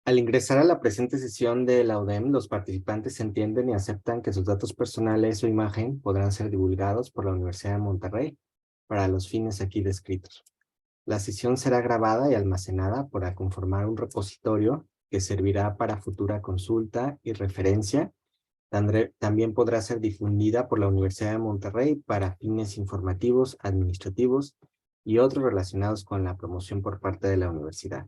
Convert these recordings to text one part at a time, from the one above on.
Al ingresar a la presente sesión de la UDEM, los participantes entienden y aceptan que sus datos personales o imagen podrán ser divulgados por la Universidad de Monterrey para los fines aquí descritos. La sesión será grabada y almacenada para conformar un repositorio que servirá para futura consulta y referencia. También podrá ser difundida por la Universidad de Monterrey para fines informativos, administrativos y otros relacionados con la promoción por parte de la universidad.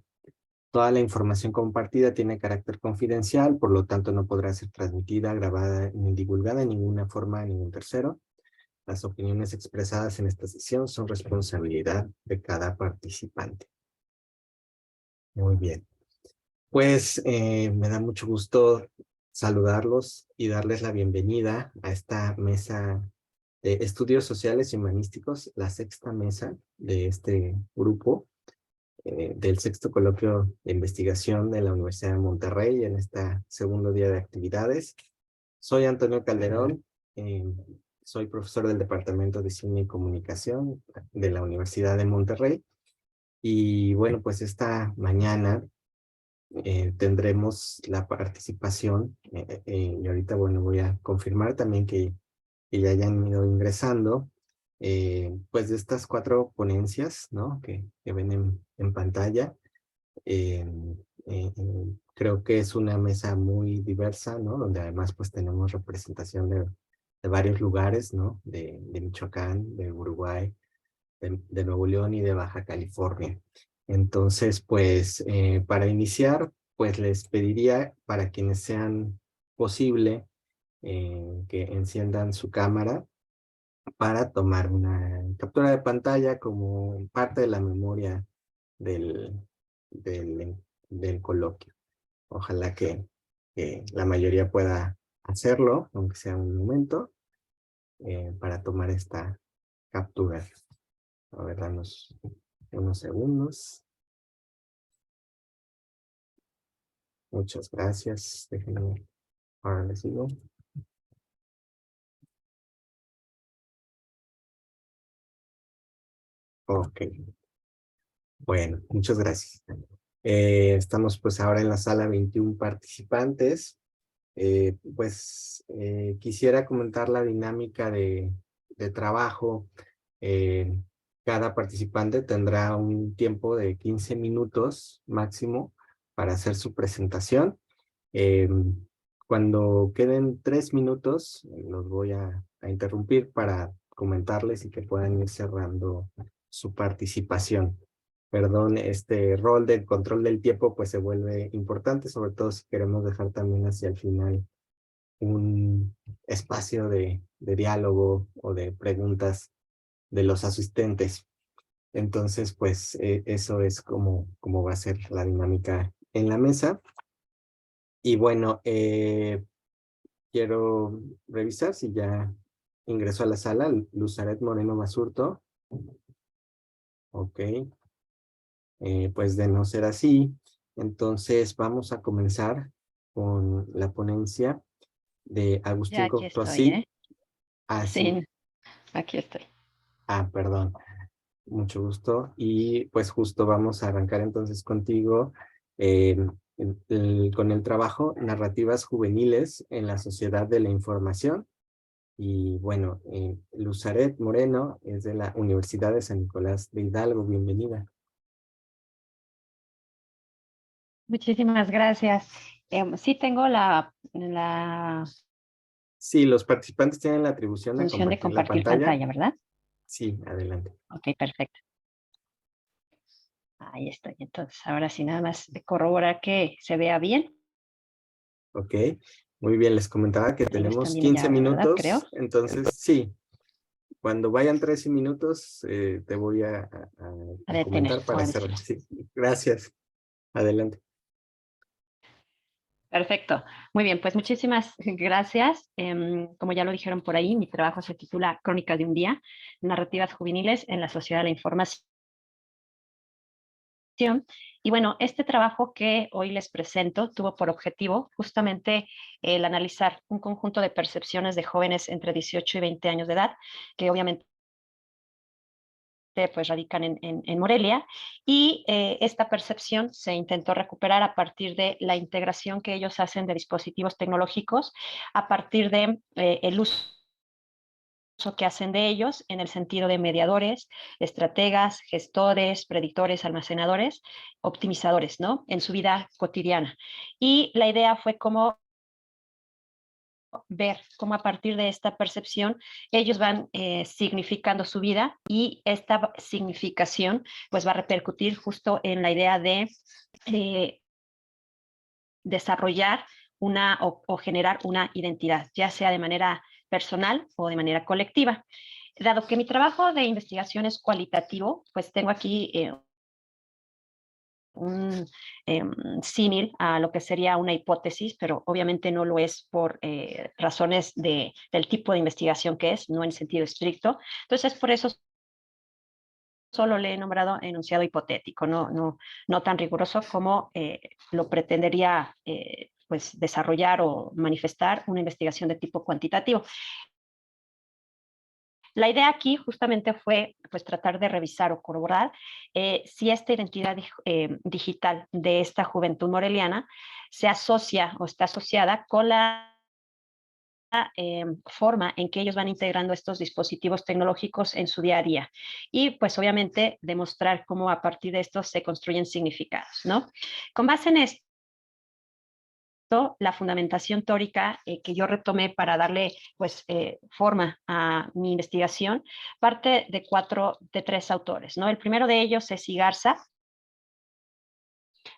Toda la información compartida tiene carácter confidencial, por lo tanto no podrá ser transmitida, grabada ni divulgada de ninguna forma a ningún tercero. Las opiniones expresadas en esta sesión son responsabilidad de cada participante. Muy bien. Pues me da mucho gusto saludarlos y darles la bienvenida a esta mesa de estudios sociales y humanísticos, la sexta mesa de este grupo del sexto coloquio de investigación de la Universidad de Monterrey en este segundo día de actividades. Soy Antonio Calderón, eh, soy profesor del Departamento de Cine y Comunicación de la Universidad de Monterrey. Y bueno, pues esta mañana tendremos la participación, y ahorita, bueno, voy a confirmar también que ya hayan ido ingresando, pues de estas 4 ponencias, ¿no? Que ven en pantalla. Eh, Creo que es una mesa muy diversa, ¿no? Donde además pues tenemos representación de varios lugares, ¿no? De Michoacán, de Uruguay, de Nuevo León y de Baja California. Entonces, pues, para iniciar, pues les pediría para quienes sean posible que enciendan su cámara para tomar una captura de pantalla como parte de la memoria del, del coloquio. Ojalá que la mayoría pueda hacerlo, aunque sea un momento, para tomar esta captura. A ver, danos unos segundos. Muchas gracias. Déjenme, ahora les digo. Ok, bueno, muchas gracias. Estamos pues ahora en la sala 21 participantes. Quisiera comentar la dinámica de trabajo. Eh, Cada participante tendrá un tiempo de 15 minutos máximo para hacer su presentación. Eh, Cuando queden 3 minutos, los voy a interrumpir para comentarles y que puedan ir cerrando su participación. Perdón, este rol del control del tiempo pues se vuelve importante, sobre todo si queremos dejar también hacia el final un espacio de diálogo o de preguntas de los asistentes. Entonces, pues eso es como va a ser la dinámica en la mesa. Y bueno, quiero revisar si ya ingresó a la sala Luzaret Moreno Basurto. Ok, pues de no ser así, entonces vamos a comenzar con la ponencia de Ya Agustín aquí estoy, Coctosi. ¿eh? Ah, sí. Sí, aquí estoy. Ah, perdón. Mucho gusto. Y pues justo vamos a arrancar entonces contigo eh, con el trabajo Narrativas Juveniles en la Sociedad de la Información. Y bueno, Luzaret Moreno es de la Universidad de San Nicolás de Hidalgo. Bienvenida. Muchísimas gracias. Sí tengo la Sí, los participantes tienen la atribución de función de compartir la compartir pantalla. pantalla, ¿verdad? Sí, adelante. Ok, perfecto. Ahí estoy. Entonces, ahora sí, nada más de corroborar que se vea bien. Ok, muy bien, les comentaba que Ahí lo están tenemos viendo ya 15 ahora, ¿verdad? Creo. minutos, entonces sí, cuando vayan 13 minutos te voy A a detener comentar o para a cerrar. decir. Sí, gracias, adelante. Perfecto. Muy bien, pues muchísimas gracias. Como ya lo dijeron por ahí, mi trabajo se titula Crónica de un día, narrativas juveniles en la sociedad de la información. Y bueno, este trabajo que hoy les presento tuvo por objetivo justamente el analizar un conjunto de percepciones de jóvenes entre 18 y 20 años de edad, que obviamente pues radican en Morelia, y esta percepción se intentó recuperar a partir de la integración que ellos hacen de dispositivos tecnológicos, a partir de el uso que hacen de ellos en el sentido de mediadores, estrategas, gestores, predictores, almacenadores, optimizadores, ¿no? En su vida cotidiana. Y la idea fue cómo ver cómo a partir de esta percepción ellos van significando su vida, y esta significación pues va a repercutir justo en la idea de eh, desarrollar o generar una identidad, ya sea de manera personal o de manera colectiva. Dado que mi trabajo de investigación es cualitativo, pues tengo aquí un símil a lo que sería una hipótesis, pero obviamente no lo es por razones del tipo de investigación que es, no en sentido estricto. Entonces, por eso solo le he nombrado enunciado hipotético, no tan riguroso como lo pretendería pues desarrollar o manifestar una investigación de tipo cuantitativo. La idea aquí justamente fue pues tratar de revisar o corroborar si esta identidad digital de esta juventud moreliana se asocia o está asociada con la forma en que ellos van integrando estos dispositivos tecnológicos en su día a día. Y pues obviamente demostrar cómo a partir de esto se construyen significados, ¿no? Con base en esto, la fundamentación teórica que yo retomé para darle pues forma a mi investigación parte de tres autores, ¿no? El primero de ellos es Igarza.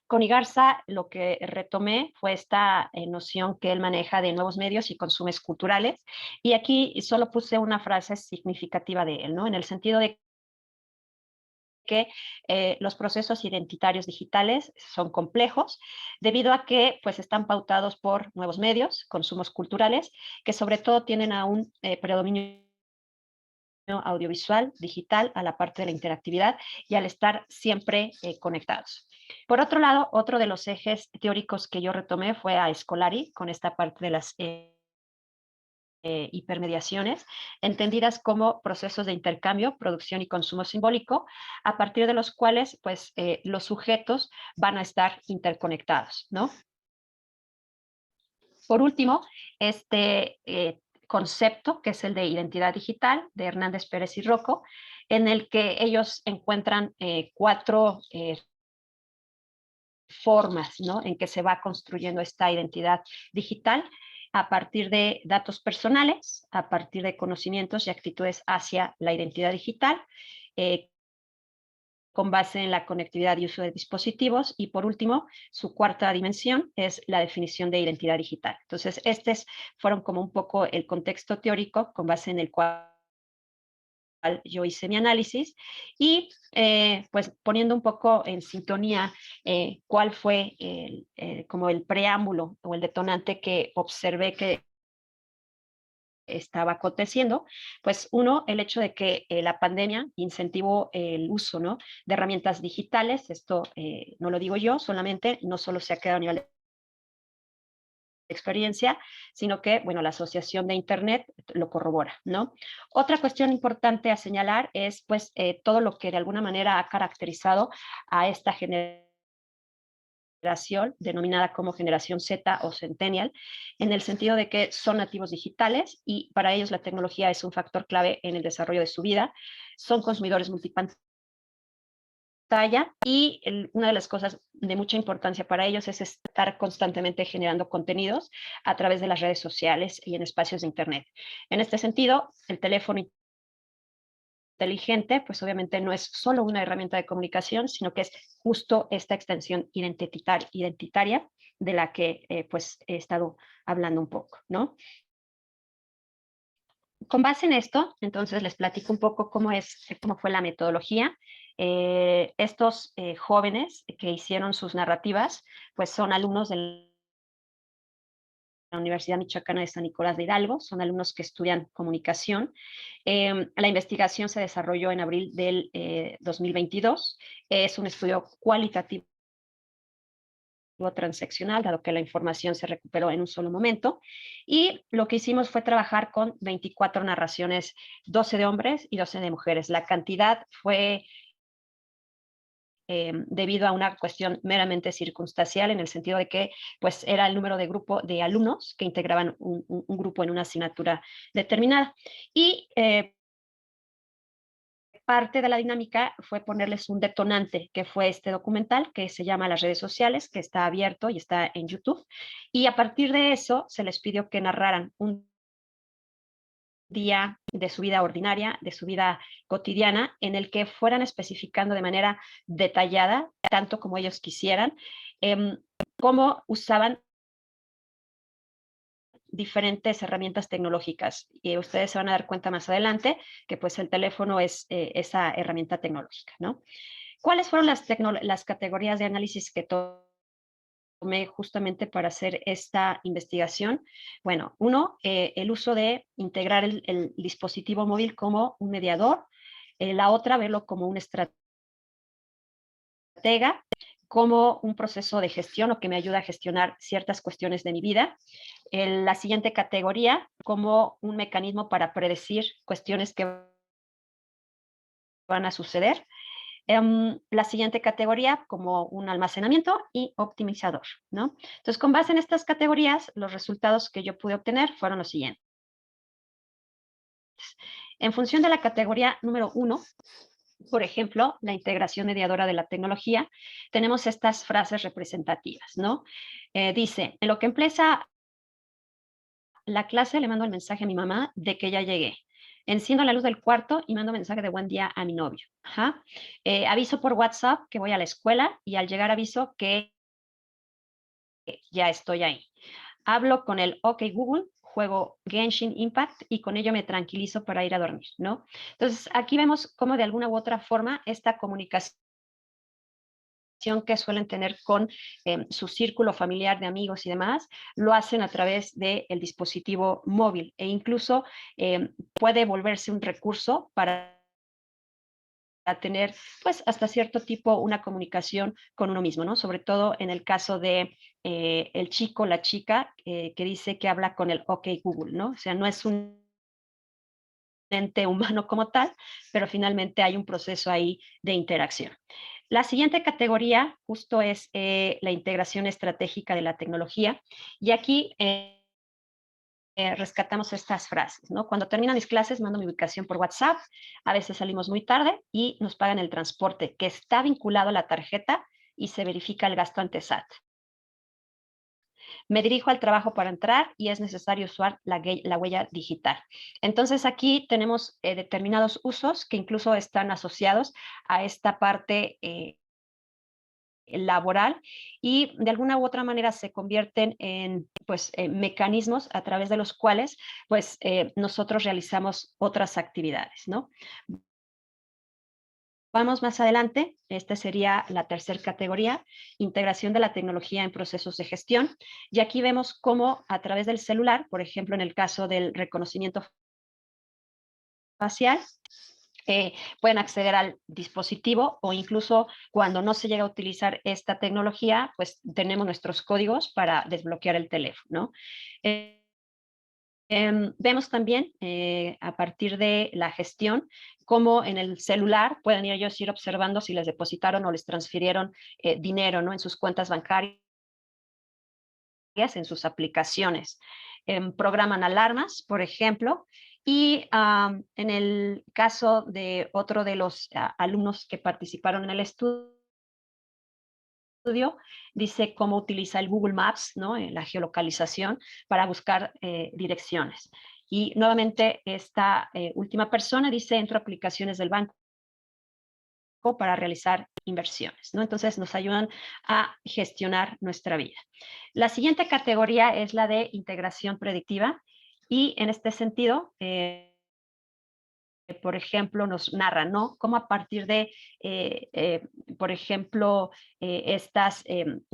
Con Igarza lo que retomé fue esta noción que él maneja de nuevos medios y consumos culturales, y aquí solo puse una frase significativa de él, ¿no? En el sentido de que los procesos identitarios digitales son complejos debido a que pues, están pautados por nuevos medios, consumos culturales, que sobre todo tienen a un predominio audiovisual, digital, a la parte de la interactividad y al estar siempre conectados. Por otro lado, otro de los ejes teóricos que yo retomé fue a Scolari, con esta parte de las hipermediaciones, entendidas como procesos de intercambio, producción y consumo simbólico, a partir de los cuales pues, los sujetos van a estar interconectados, ¿no? Por último, este concepto, que es el de identidad digital, de Hernández Pérez y Rocco, en el que ellos encuentran cuatro formas, ¿no? En que se va construyendo esta identidad digital a partir de datos personales, a partir de conocimientos y actitudes hacia la identidad digital, eh, con base en la conectividad y uso de dispositivos. Y por último, su cuarta dimensión es la definición de identidad digital. Entonces, estos fueron como un poco el contexto teórico con base en el cual yo hice mi análisis, y pues poniendo un poco en sintonía cuál fue como el preámbulo o el detonante que observé que estaba aconteciendo, pues uno, el hecho de que la pandemia incentivó el uso, ¿no? De herramientas digitales. Esto no lo digo yo solamente, no solo se ha quedado a nivel de experiencia, sino que, bueno, la asociación de Internet lo corrobora, ¿no? Otra cuestión importante a señalar es, pues, todo lo que de alguna manera ha caracterizado a esta generación denominada como generación Z o Centennial, en el sentido de que son nativos digitales y para ellos la tecnología es un factor clave en el desarrollo de su vida, son consumidores multipantalla, y una de las cosas de mucha importancia para ellos es estar constantemente generando contenidos a través de las redes sociales y en espacios de Internet. En este sentido, el teléfono inteligente, pues obviamente no es solo una herramienta de comunicación, sino que es justo esta extensión identitaria de la que pues he estado hablando un poco, ¿no? Con base en esto, entonces les platico un poco cómo fue la metodología. Estos jóvenes que hicieron sus narrativas, pues son alumnos de la Universidad Michoacana de San Nicolás de Hidalgo, son alumnos que estudian comunicación. La investigación se desarrolló en abril del 2022. Es un estudio cualitativo transaccional, dado que la información se recuperó en un solo momento. Y lo que hicimos fue trabajar con 24 narraciones, 12 de hombres y 12 de mujeres. La cantidad fue debido a una cuestión meramente circunstancial, en el sentido de que pues, era el número de grupo de alumnos que integraban un grupo en una asignatura determinada. Y parte de la dinámica fue ponerles un detonante, que fue este documental que se llama Las redes sociales, que está abierto y está en YouTube. Y a partir de eso se les pidió que narraran un día de su vida ordinaria, de su vida cotidiana, en el que fueran especificando de manera detallada, tanto como ellos quisieran, cómo usaban diferentes herramientas tecnológicas. Y ustedes se van a dar cuenta más adelante que pues el teléfono es esa herramienta tecnológica, ¿no? ¿Cuáles fueron las categorías de análisis que tomé justamente para hacer esta investigación? Bueno, uno, el uso de integrar el dispositivo móvil como un mediador. La otra, verlo como un estratega, como un proceso de gestión o que me ayuda a gestionar ciertas cuestiones de mi vida. La siguiente categoría, como un mecanismo para predecir cuestiones que van a suceder. La siguiente categoría como un almacenamiento y optimizador, ¿no? Entonces, con base en estas categorías, los resultados que yo pude obtener fueron los siguientes. En función de la categoría número 1, por ejemplo, la integración mediadora de la tecnología, tenemos estas frases representativas, ¿no? Dice, en lo que empieza la clase, le mando el mensaje a mi mamá de que ya llegué. Enciendo la luz del cuarto y mando mensaje de buen día a mi novio. Ajá. Aviso por WhatsApp que voy a la escuela y al llegar aviso que ya estoy ahí. Hablo con el OK Google, juego Genshin Impact y con ello me tranquilizo para ir a dormir, ¿no? Entonces, aquí vemos cómo de alguna u otra forma esta comunicación que suelen tener con su círculo familiar de amigos y demás, lo hacen a través del dispositivo móvil e incluso puede volverse un recurso para tener, pues, hasta cierto tipo una comunicación con uno mismo, ¿no? Sobre todo en el caso de el chico, la chica, que dice que habla con el OK Google, ¿no? O sea, no es un ente humano como tal, pero finalmente hay un proceso ahí de interacción. La siguiente categoría justo es la integración estratégica de la tecnología y aquí rescatamos estas frases, ¿no? Cuando terminan mis clases, mando mi ubicación por WhatsApp, a veces salimos muy tarde y nos pagan el transporte que está vinculado a la tarjeta y se verifica el gasto ante SAT. Me dirijo al trabajo para entrar y es necesario usar la huella digital. Entonces aquí tenemos determinados usos que incluso están asociados a esta parte laboral y de alguna u otra manera se convierten en pues, mecanismos a través de los cuales pues, nosotros realizamos otras actividades, ¿no? Vamos más adelante, esta sería la tercera categoría, integración de la tecnología en procesos de gestión. Y aquí vemos cómo a través del celular, por ejemplo, en el caso del reconocimiento facial, pueden acceder al dispositivo o incluso cuando no se llega a utilizar esta tecnología, pues tenemos nuestros códigos para desbloquear el teléfono, ¿no? Vemos también a partir de la gestión cómo en el celular pueden ellos ir observando si les depositaron o les transfirieron dinero, ¿no? En sus cuentas bancarias, en sus aplicaciones. Programan alarmas, por ejemplo, y en el caso de otro de los alumnos que participaron en el estudio, dice cómo utiliza el Google Maps, ¿no? La geolocalización para buscar direcciones. Y nuevamente esta última persona dice, entro a aplicaciones del banco para realizar inversiones, ¿no? Entonces nos ayudan a gestionar nuestra vida. La siguiente categoría es la de integración predictiva y en este sentido, por ejemplo, nos narra, ¿no? Cómo a partir de, por ejemplo, estas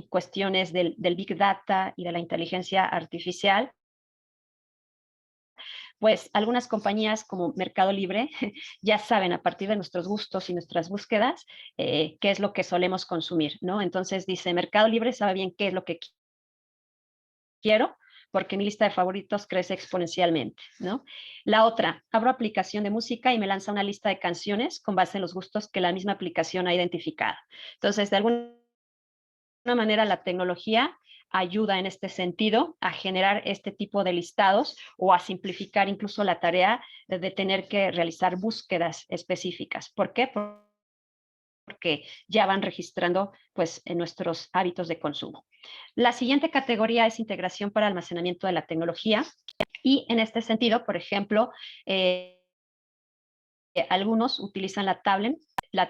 cuestiones del Big Data y de la inteligencia artificial, pues algunas compañías como Mercado Libre ya saben a partir de nuestros gustos y nuestras búsquedas qué es lo que solemos consumir, ¿no? Entonces dice, Mercado Libre sabe bien qué es lo que quiero, porque mi lista de favoritos crece exponencialmente, ¿no? La otra, abro aplicación de música y me lanza una lista de canciones con base en los gustos que la misma aplicación ha identificado. Entonces, de alguna manera, la tecnología ayuda en este sentido a generar este tipo de listados o a simplificar incluso la tarea de tener que realizar búsquedas específicas. ¿Por qué? Porque ya van registrando pues en nuestros hábitos de consumo. La siguiente categoría es integración para almacenamiento de la tecnología y en este sentido, por ejemplo, algunos utilizan la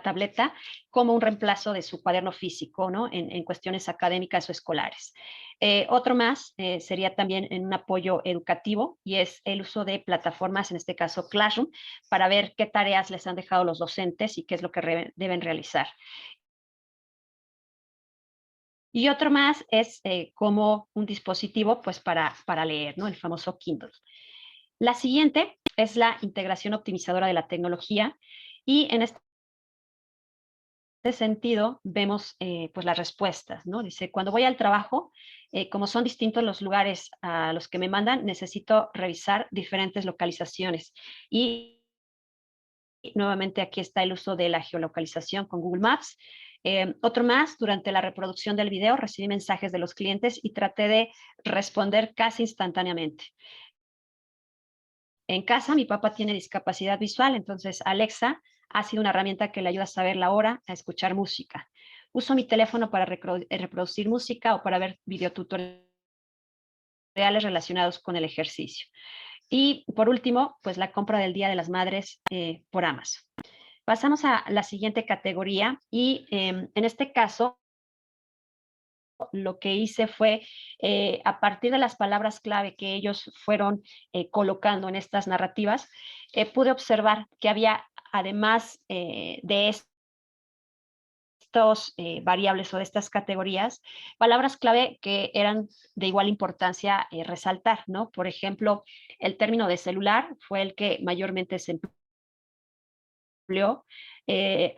tableta como un reemplazo de su cuaderno físico, ¿no? En cuestiones académicas o escolares. Otro más sería también en un apoyo educativo y es el uso de plataformas, en este caso Classroom, para ver qué tareas les han dejado los docentes y qué es lo que deben realizar. Y otro más es como un dispositivo pues para leer, ¿no? El famoso Kindle. La siguiente es la integración optimizadora de la tecnología y en este sentido vemos pues las respuestas, ¿no? Dice, cuando voy al trabajo, como son distintos los lugares a los que me mandan, necesito revisar diferentes localizaciones. Y nuevamente aquí está el uso de la geolocalización con Google Maps. Otro más, durante la reproducción del video recibí mensajes de los clientes y traté de responder casi instantáneamente. En casa, mi papá tiene discapacidad visual, entonces Alexa ha sido una herramienta que le ayuda a saber la hora, a escuchar música. Uso mi teléfono para reproducir música o para ver videotutoriales relacionados con el ejercicio. Y por último, pues la compra del Día de las Madres por Amazon. Pasamos a la siguiente categoría y en este caso lo que hice fue, a partir de las palabras clave que ellos fueron colocando en estas narrativas, pude observar que había, además de estos variables o de estas categorías, palabras clave que eran de igual importancia resaltar, ¿no? Por ejemplo, el término de celular fue el que mayormente se empleó.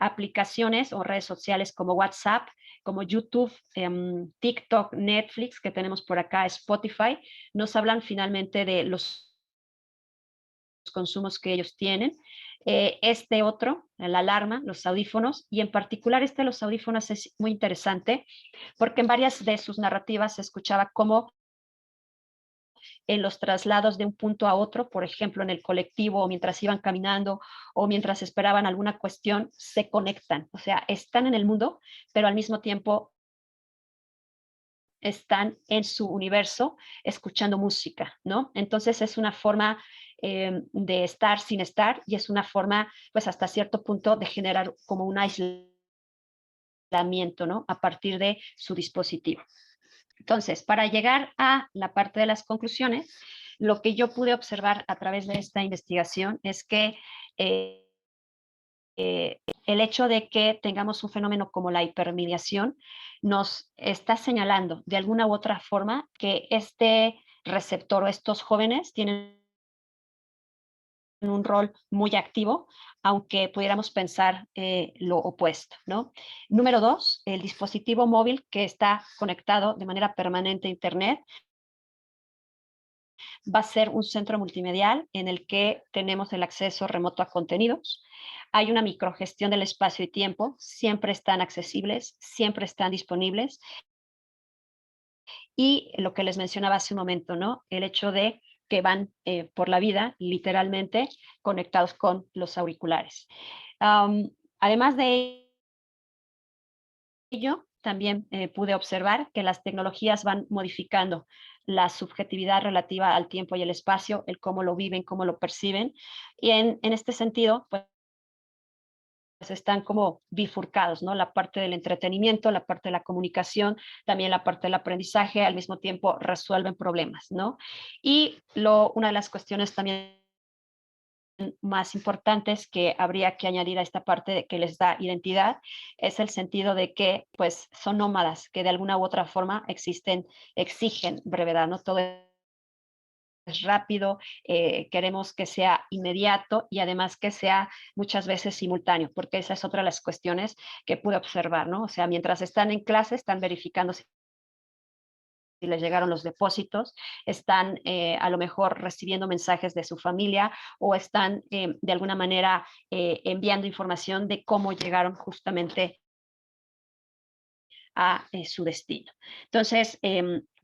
Aplicaciones o redes sociales como WhatsApp, como YouTube, TikTok, Netflix, que tenemos por acá, Spotify, nos hablan finalmente de los consumos que ellos tienen. Este otro, la alarma, los audífonos, y en particular los audífonos es muy interesante porque en varias de sus narrativas se escuchaba cómo en los traslados de un punto a otro, por ejemplo, en el colectivo o mientras iban caminando o mientras esperaban alguna cuestión, se conectan. O sea, están en el mundo, pero al mismo tiempo están en su universo escuchando música, ¿no? Entonces es una forma de estar sin estar y es una forma, pues hasta cierto punto, de generar como un aislamiento, ¿no? A partir de su dispositivo. Entonces, para llegar a la parte de las conclusiones, lo que yo pude observar a través de esta investigación es que eh, el hecho de que tengamos un fenómeno como la hipermediación nos está señalando de alguna u otra forma que este receptor o estos jóvenes tienen un rol muy activo, aunque pudiéramos pensar lo opuesto, ¿no? Número dos, el dispositivo móvil que está conectado de manera permanente a Internet va a ser un centro multimedial en el que tenemos el acceso remoto a contenidos. Hay una microgestión del espacio y tiempo, siempre están accesibles, siempre están disponibles. Y lo que les mencionaba hace un momento, ¿no? El hecho de que van por la vida literalmente conectados con los auriculares. Además de ello, también pude observar que las tecnologías van modificando la subjetividad relativa al tiempo y el espacio, el cómo lo viven, cómo lo perciben. Y en este sentido, pues están como bifurcados, ¿no? La parte del entretenimiento, la parte de la comunicación, también la parte del aprendizaje, al mismo tiempo resuelven problemas, ¿no? Y una de las cuestiones también más importantes que habría que añadir a esta parte de que les da identidad es el sentido de que pues son nómadas que de alguna u otra forma exigen brevedad, ¿no? Todo rápido, queremos que sea inmediato y además que sea muchas veces simultáneo, porque esa es otra de las cuestiones que pude observar, ¿no? O sea, mientras están en clase, están verificando si les llegaron los depósitos, están a lo mejor recibiendo mensajes de su familia o están de alguna manera enviando información de cómo llegaron justamente a su destino. Entonces,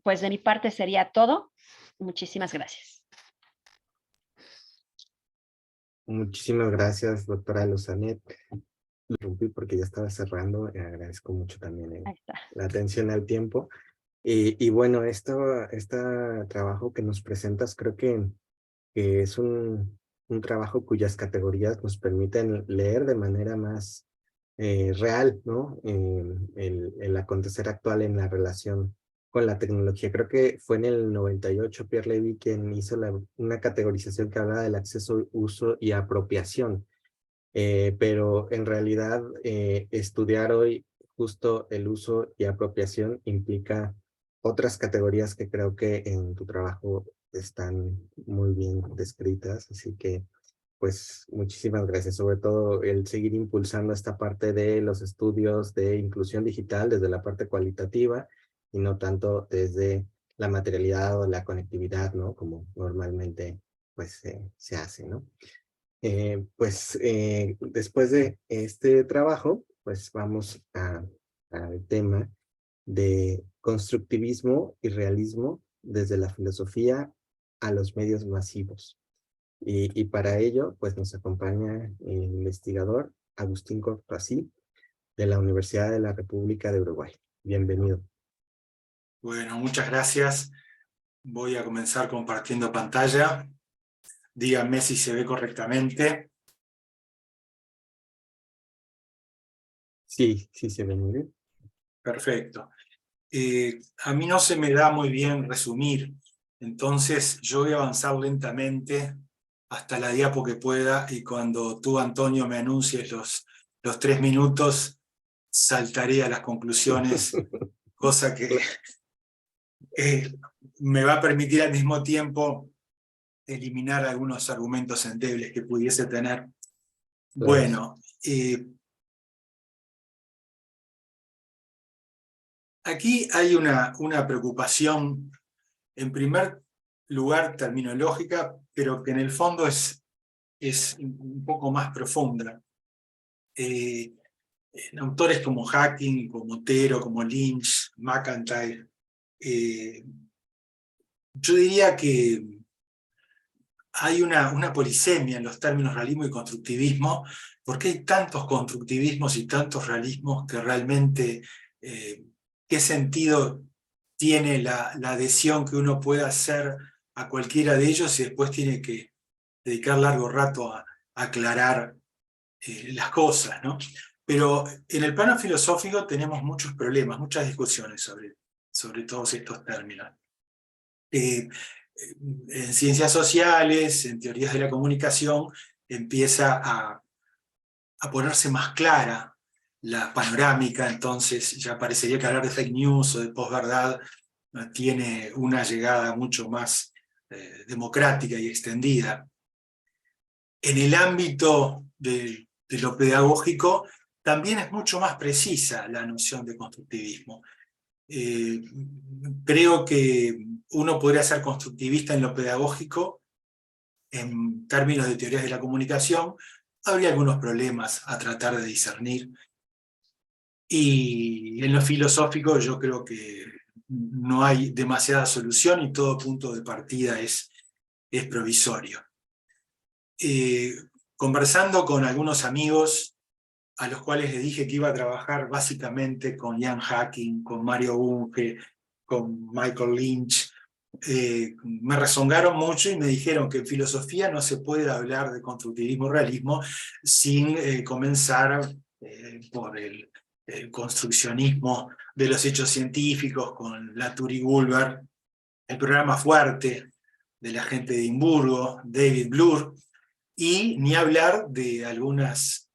pues de mi parte sería todo. Muchísimas gracias. Muchísimas gracias, doctora Luzanet. Lo rompí porque ya estaba cerrando. Agradezco mucho también Ahí está. la atención al tiempo. Y bueno, este trabajo que nos presentas creo que es un trabajo cuyas categorías nos permiten leer de manera más real, ¿no? El acontecer actual en la relación con la tecnología. Creo que fue en el 98 Pierre Levy quien hizo una categorización que hablaba del acceso, uso y apropiación. Pero en realidad estudiar hoy justo el uso y apropiación implica otras categorías que creo que en tu trabajo están muy bien descritas, así que pues muchísimas gracias, sobre todo el seguir impulsando esta parte de los estudios de inclusión digital desde la parte cualitativa y no tanto desde la materialidad o la conectividad, ¿no? Como normalmente pues se hace, ¿no? Después de este trabajo, pues vamos al tema de constructivismo y realismo desde la filosofía a los medios masivos. Y para ello, pues nos acompaña el investigador Agustín Cortázar de la Universidad de la República de Uruguay. Bienvenido. Bueno, muchas gracias. Voy a comenzar compartiendo pantalla. Díganme si se ve correctamente. Sí, sí se ve muy bien. Perfecto. A mí no se me da muy bien resumir, entonces yo voy a avanzar lentamente hasta la diapo que pueda y cuando tú, Antonio, me anuncies los 3 minutos, saltaré a las conclusiones, cosa que me va a permitir al mismo tiempo eliminar algunos argumentos endebles que pudiese tener. Bueno, aquí hay una preocupación, en primer lugar terminológica, pero que en el fondo es un poco más profunda. En autores como Hacking, como Otero, como Lynch, McIntyre, yo diría que hay una polisemia en los términos realismo y constructivismo, porque hay tantos constructivismos y tantos realismos que realmente qué sentido tiene la adhesión que uno pueda hacer a cualquiera de ellos y después tiene que dedicar largo rato a aclarar las cosas, ¿no? Pero en el plano filosófico tenemos muchos problemas, muchas discusiones sobre todos estos términos. En ciencias sociales, en teorías de la comunicación, empieza a ponerse más clara la panorámica, entonces ya parecería que hablar de fake news o de posverdad tiene una llegada mucho más democrática y extendida. En el ámbito de lo pedagógico, también es mucho más precisa la noción de constructivismo. Creo que uno podría ser constructivista en lo pedagógico, en términos de teorías de la comunicación, habría algunos problemas a tratar de discernir. Y en lo filosófico yo creo que no hay demasiada solución y todo punto de partida es provisorio. Conversando con algunos amigos a los cuales les dije que iba a trabajar básicamente con Ian Hacking, con Mario Bunge, con Michael Lynch, me rezongaron mucho y me dijeron que en filosofía no se puede hablar de constructivismo-realismo sin comenzar por el construccionismo de los hechos científicos con Latour y Goulart, el programa fuerte de la gente de Edimburgo, David Bloor, y ni hablar de algunos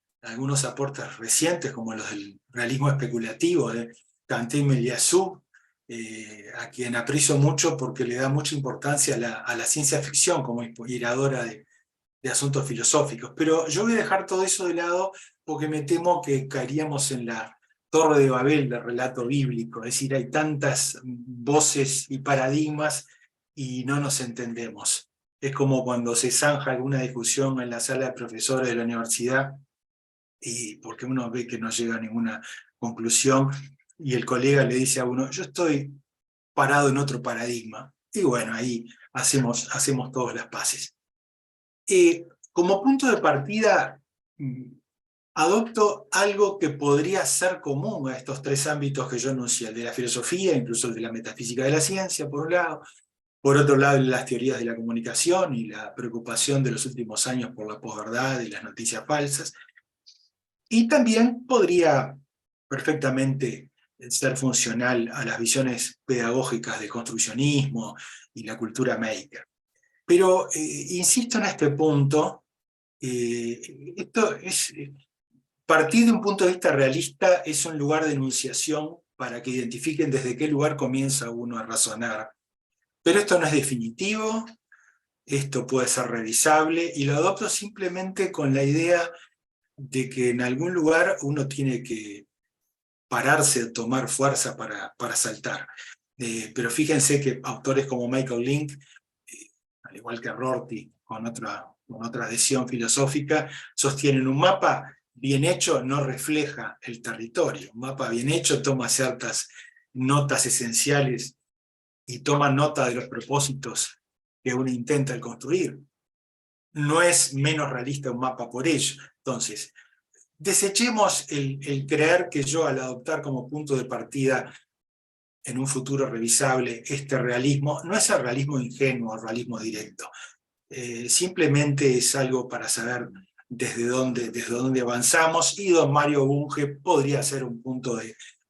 aportes recientes como los del realismo especulativo de Quentin Meliassou a quien aprecio mucho porque le da mucha importancia a la ciencia ficción como inspiradora de asuntos filosóficos. Pero yo voy a dejar todo eso de lado porque me temo que caeríamos en la Torre de Babel del relato bíblico, es decir, hay tantas voces y paradigmas y no nos entendemos. Es como cuando se zanja alguna discusión en la sala de profesores de la universidad, y porque uno ve que no llega a ninguna conclusión, y el colega le dice a uno, yo estoy parado en otro paradigma. Y bueno, ahí hacemos todas las paces. Como punto de partida, adopto algo que podría ser común a estos tres ámbitos que yo enuncié, el de la filosofía, incluso el de la metafísica de la ciencia, por un lado, por otro lado, las teorías de la comunicación y la preocupación de los últimos años por la posverdad y las noticias falsas, y también podría perfectamente ser funcional a las visiones pedagógicas del construccionismo y la cultura maker. Pero insisto en este punto, esto es, partir de un punto de vista realista es un lugar de enunciación para que identifiquen desde qué lugar comienza uno a razonar. Pero esto no es definitivo, esto puede ser revisable, y lo adopto simplemente con la idea de que en algún lugar uno tiene que pararse, tomar fuerza para saltar. Pero fíjense que autores como Michael Link, al igual que Rorty, con otra adhesión filosófica, sostienen un mapa bien hecho no refleja el territorio. Un mapa bien hecho toma ciertas notas esenciales y toma nota de los propósitos que uno intenta construir. No es menos realista un mapa por ello. Entonces, desechemos el creer que yo, al adoptar como punto de partida en un futuro revisable este realismo, no es el realismo ingenuo, el realismo directo. Simplemente es algo para saber desde dónde avanzamos, y don Mario Bunge podría ser un punto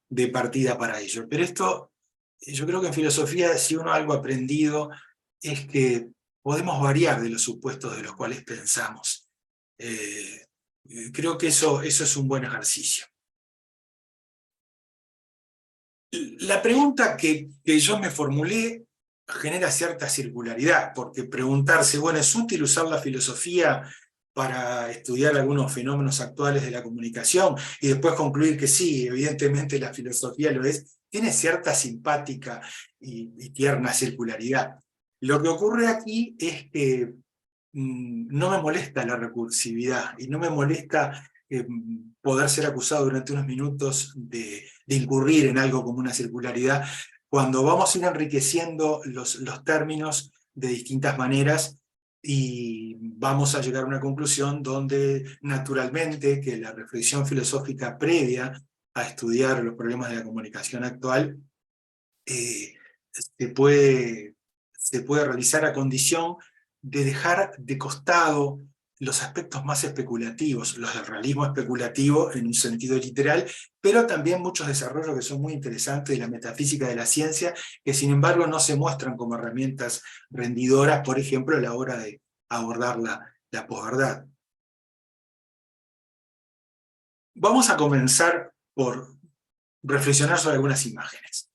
de partida para ello. Pero esto, yo creo que en filosofía, si uno algo ha aprendido, es que podemos variar de los supuestos de los cuales pensamos. Creo que eso es un buen ejercicio. La pregunta que yo me formulé genera cierta circularidad, porque preguntarse, bueno, ¿es útil usar la filosofía para estudiar algunos fenómenos actuales de la comunicación? Y después concluir que sí, evidentemente la filosofía lo es, tiene cierta simpática y tierna circularidad. Lo que ocurre aquí es que no me molesta la recursividad, y no me molesta poder ser acusado durante unos minutos de incurrir en algo como una circularidad, cuando vamos a ir enriqueciendo los términos de distintas maneras, y vamos a llegar a una conclusión donde naturalmente que la reflexión filosófica previa a estudiar los problemas de la comunicación actual se puede realizar a condición de dejar de costado los aspectos más especulativos, los del realismo especulativo en un sentido literal, pero también muchos desarrollos que son muy interesantes de la metafísica de la ciencia, que sin embargo no se muestran como herramientas rendidoras, por ejemplo, a la hora de abordar la posverdad. Vamos a comenzar por reflexionar sobre algunas imágenes.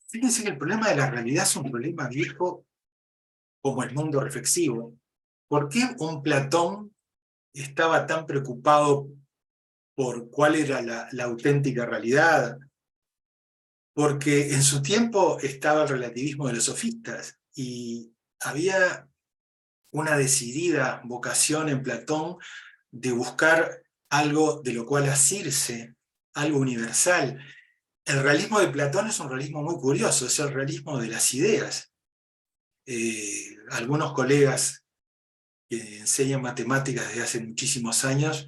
Fíjense que el problema de la realidad es un problema viejo como el mundo reflexivo. ¿Por qué un Platón estaba tan preocupado por cuál era la auténtica realidad? Porque en su tiempo estaba el relativismo de los sofistas, y había una decidida vocación en Platón de buscar algo de lo cual asirse, algo universal. El realismo de Platón es un realismo muy curioso, es el realismo de las ideas. Algunos colegas que enseñan matemáticas desde hace muchísimos años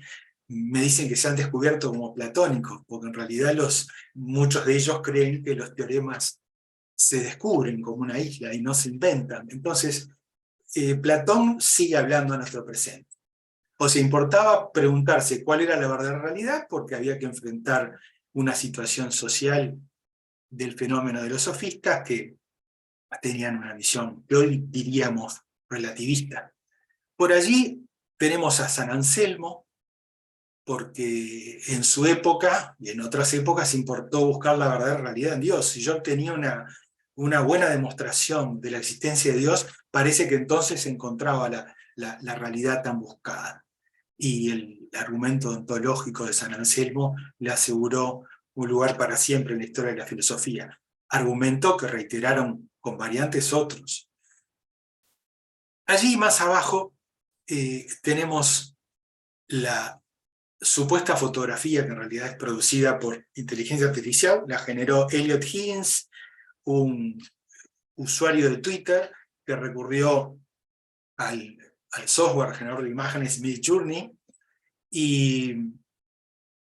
me dicen que se han descubierto como platónicos, porque en realidad muchos de ellos creen que los teoremas se descubren como una isla y no se inventan. Entonces, Platón sigue hablando a nuestro presente. O sea, importaba preguntarse cuál era la verdadera realidad, porque había que enfrentar una situación social del fenómeno de los sofistas que tenían una visión que hoy diríamos relativista. Por allí tenemos a San Anselmo, porque en su época y en otras épocas importó buscar la verdadera realidad en Dios. Si yo obtenía una buena demostración de la existencia de Dios, parece que entonces se encontraba la realidad tan buscada. Y el argumento ontológico de San Anselmo le aseguró un lugar para siempre en la historia de la filosofía. Argumento que reiteraron con variantes otros. Allí más abajo tenemos la supuesta fotografía, que en realidad es producida por inteligencia artificial. La generó Elliot Higgins, un usuario de Twitter que recurrió al software generador de imágenes Midjourney. Y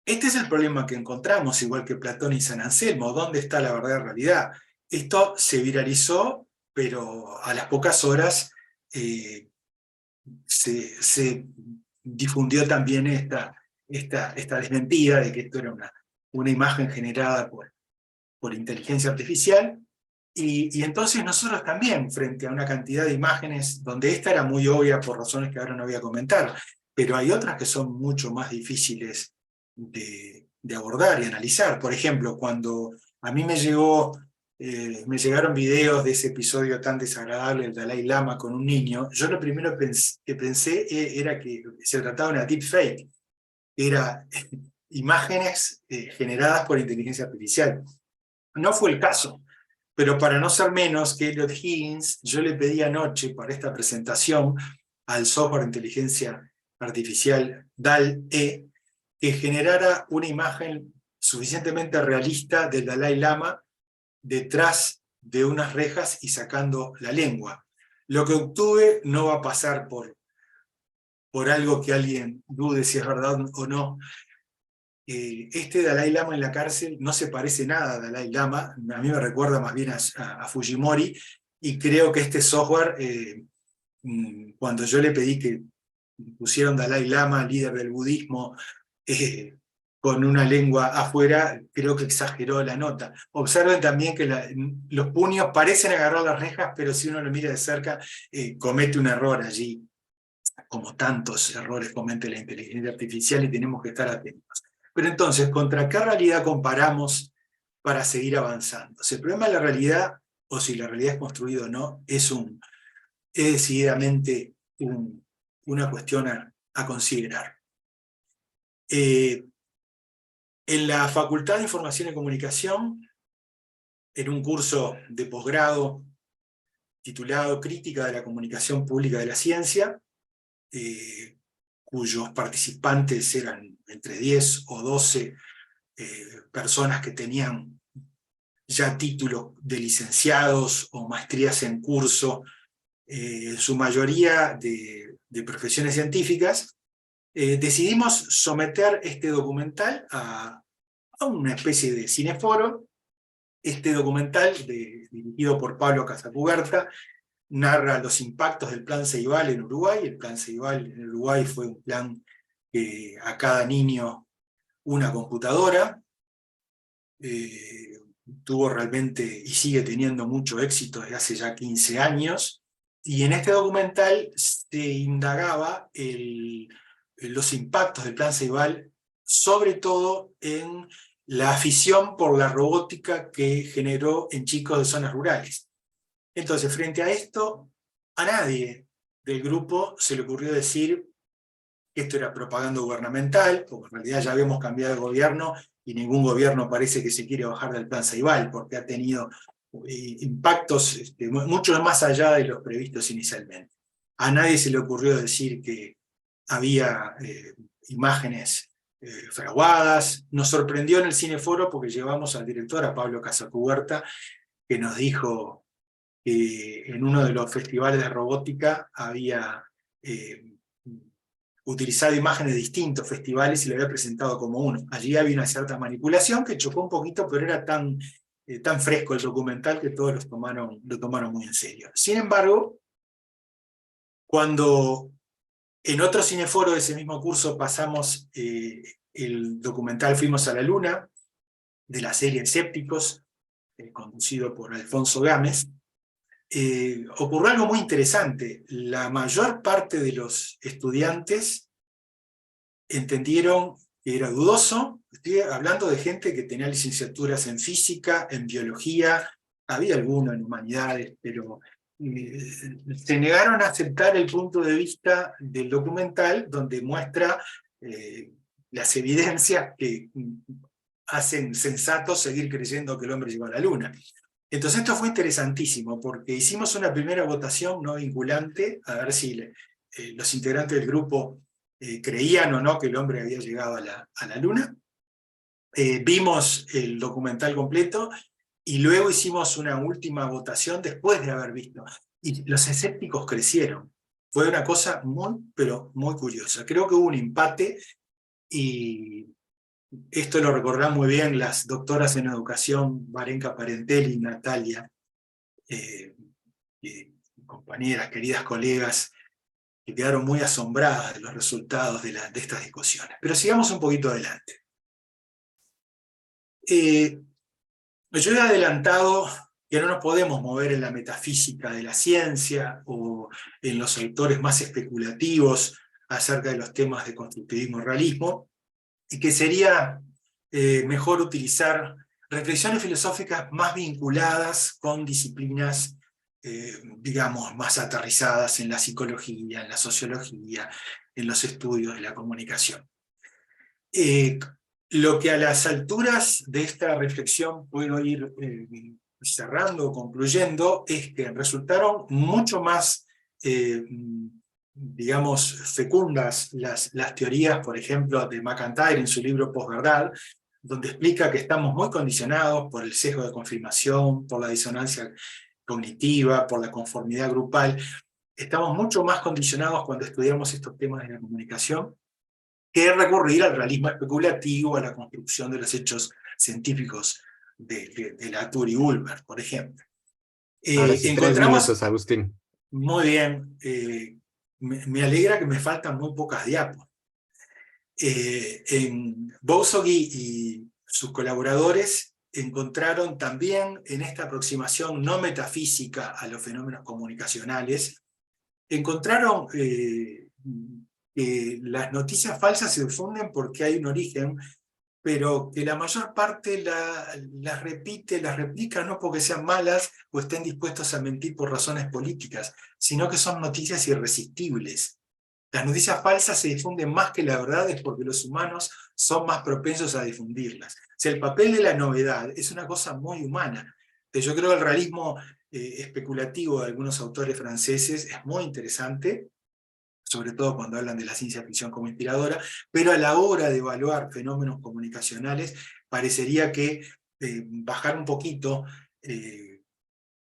este es el problema que encontramos, igual que Platón y San Anselmo. ¿Dónde está la verdadera realidad? Esto se viralizó, pero a las pocas horas se difundió también esta desmentida de que esto era una imagen generada por inteligencia artificial. Y entonces nosotros también, frente a una cantidad de imágenes, donde esta era muy obvia por razones que ahora no voy a comentar, pero hay otras que son mucho más difíciles de abordar y analizar. Por ejemplo, cuando a mí me llegaron videos de ese episodio tan desagradable del Dalai Lama con un niño, yo lo primero que pensé era que se trataba de una deepfake, era imágenes generadas por inteligencia artificial. No fue el caso, pero para no ser menos que Elliot Higgins, yo le pedí anoche para esta presentación al software de inteligencia artificial DAL-E que generara una imagen suficientemente realista del Dalai Lama detrás de unas rejas y sacando la lengua. Lo que obtuve no va a pasar por algo que alguien dude si es verdad o no. Este Dalai Lama en la cárcel no se parece nada a Dalai Lama, a mí me recuerda más bien a Fujimori, y creo que este software, cuando yo le pedí que pusieron Dalai Lama, líder del budismo, con una lengua afuera, creo que exageró la nota. Observen también que los puños parecen agarrar las rejas, pero si uno lo mira de cerca, comete un error allí, como tantos errores comete la inteligencia artificial, y tenemos que estar atentos. Pero entonces, ¿contra qué realidad comparamos para seguir avanzando? Si el problema de la realidad, o si la realidad es construida o no, es decididamente una cuestión a considerar. En la Facultad de Información y Comunicación, en un curso de posgrado titulado Crítica de la Comunicación Pública de la Ciencia, cuyos participantes eran entre 10 o 12 personas que tenían ya títulos de licenciados o maestrías en curso, en su mayoría de profesiones científicas, decidimos someter este documental a una especie de cineforo. Este documental, dirigido por Pablo Casacuberta, narra los impactos del Plan Ceibal en Uruguay. El Plan Ceibal en Uruguay fue un plan que a cada niño una computadora. Tuvo realmente y sigue teniendo mucho éxito desde hace ya 15 años. Y en este documental se indagaba los impactos del Plan Ceibal, sobre todo en la afición por la robótica que generó en chicos de zonas rurales. Entonces, frente a esto, a nadie del grupo se le ocurrió decir que esto era propaganda gubernamental, porque en realidad ya habíamos cambiado de gobierno y ningún gobierno parece que se quiere bajar del Plan Ceibal, porque ha tenido impactos mucho más allá de los previstos inicialmente. A nadie se le ocurrió decir que había imágenes fraguadas. Nos sorprendió en el cineforo porque llevamos al director, a Pablo Casacuberta, que nos dijo que en uno de los festivales de robótica había utilizado imágenes de distintos festivales y lo había presentado como uno. Allí había una cierta manipulación que chocó un poquito, pero era tan fresco el documental que todos lo tomaron muy en serio. Sin embargo, cuando en otro cineforo de ese mismo curso pasamos el documental Fuimos a la Luna, de la serie Escépticos, conducido por Alfonso Gámez, ocurrió algo muy interesante. La mayor parte de los estudiantes entendieron que era dudoso. Estoy hablando de gente que tenía licenciaturas en física, en biología, había alguno en humanidades, pero se negaron a aceptar el punto de vista del documental, donde muestra las evidencias que hacen sensato seguir creyendo que el hombre llegó a la luna. Entonces esto fue interesantísimo, porque hicimos una primera votación no vinculante, a ver si los integrantes del grupo creían o no que el hombre había llegado a la luna. Vimos el documental completo, y luego hicimos una última votación después de haber visto. Y los escépticos crecieron. Fue una cosa muy, pero muy curiosa. Creo que hubo un empate, y esto lo recordarán muy bien las doctoras en educación, Varenka Parentelli y Natalia, compañeras, queridas colegas, que quedaron muy asombradas de los resultados de estas discusiones. Pero sigamos un poquito adelante. Yo he adelantado que no nos podemos mover en la metafísica de la ciencia o en los sectores más especulativos acerca de los temas de constructivismo y realismo, y que sería mejor utilizar reflexiones filosóficas más vinculadas con disciplinas, digamos, más aterrizadas en la psicología, en la sociología, en los estudios de la comunicación. Lo que a las alturas de esta reflexión puedo ir cerrando o concluyendo es que resultaron mucho más, digamos, fecundas las teorías, por ejemplo, de McIntyre en su libro Posverdad, donde explica que estamos muy condicionados por el sesgo de confirmación, por la disonancia cognitiva, por la conformidad grupal. Estamos mucho más condicionados cuando estudiamos estos temas de la comunicación, que recurrir al realismo especulativo, a la construcción de los hechos científicos de Latour y Ulmer, por ejemplo. Ahora sí, 3 minutos, Agustín. Muy bien, me alegra que me faltan muy pocas diapos. Bousogui y sus colaboradores encontraron también en esta aproximación no metafísica a los fenómenos comunicacionales, encontraron que las noticias falsas se difunden porque hay un origen, pero que la mayor parte las repite, las replica, no porque sean malas o estén dispuestos a mentir por razones políticas, sino que son noticias irresistibles. Las noticias falsas se difunden más que la verdad, es porque los humanos son más propensos a difundirlas. O sea, el papel de la novedad es una cosa muy humana. Yo creo que el realismo especulativo de algunos autores franceses es muy interesante, sobre todo cuando hablan de la ciencia ficción como inspiradora, pero a la hora de evaluar fenómenos comunicacionales, parecería que bajar un poquito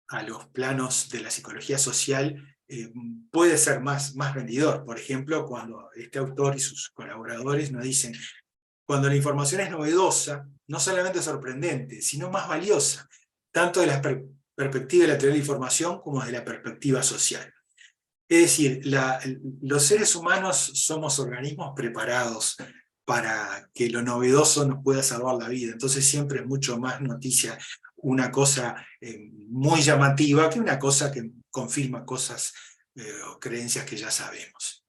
a los planos de la psicología social puede ser más vendidor. Por ejemplo, cuando este autor y sus colaboradores nos dicen: cuando la información es novedosa, no solamente sorprendente, sino más valiosa, tanto de la perspectiva de la teoría de la información como desde la perspectiva social. Es decir, los seres humanos somos organismos preparados para que lo novedoso nos pueda salvar la vida. Entonces siempre es mucho más noticia una cosa muy llamativa que una cosa que confirma cosas o creencias que ya sabemos.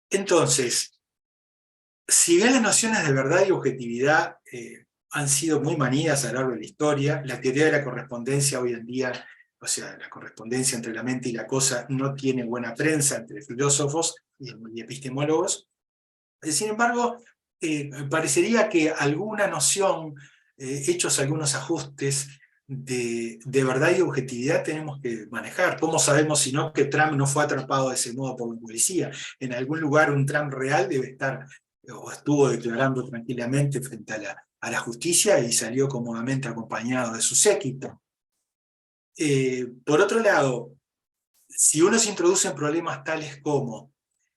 Entonces, si bien las nociones de verdad y objetividad han sido muy manidas a lo largo de la historia, la teoría de la correspondencia hoy en día, o sea, la correspondencia entre la mente y la cosa, no tiene buena prensa entre filósofos y epistemólogos. Sin embargo, parecería que alguna noción, hechos algunos ajustes de verdad y objetividad, tenemos que manejar. ¿Cómo sabemos si no que Trump no fue atrapado de ese modo por la policía? En algún lugar un Trump real debe estar, o estuvo declarando tranquilamente frente a la justicia y salió cómodamente acompañado de su séquito. Por otro lado, si uno se introduce en problemas tales como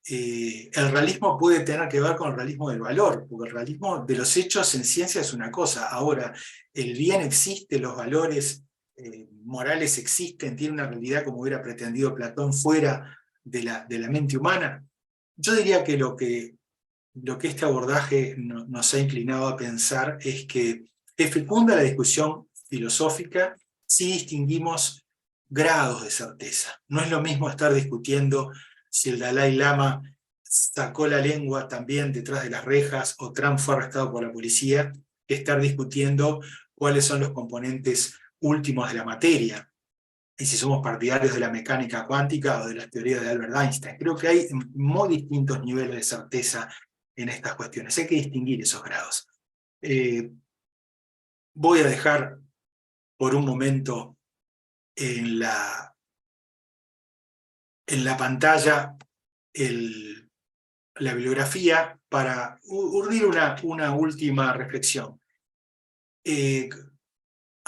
el realismo puede tener que ver con el realismo del valor, porque el realismo de los hechos en ciencia es una cosa. Ahora, el bien existe, los valores morales existen, tiene una realidad como hubiera pretendido Platón fuera de la mente humana. Yo diría que lo que este abordaje nos ha inclinado a pensar es que es fecunda la discusión filosófica si distinguimos grados de certeza. No es lo mismo estar discutiendo si el Dalai Lama sacó la lengua también detrás de las rejas o Trump fue arrestado por la policía, que estar discutiendo cuáles son los componentes últimos de la materia, y si somos partidarios de la mecánica cuántica o de las teorías de Albert Einstein. Creo que hay muy distintos niveles de certeza en estas cuestiones. Hay que distinguir esos grados. Voy a dejar por un momento en la pantalla la bibliografía para urdir una última reflexión.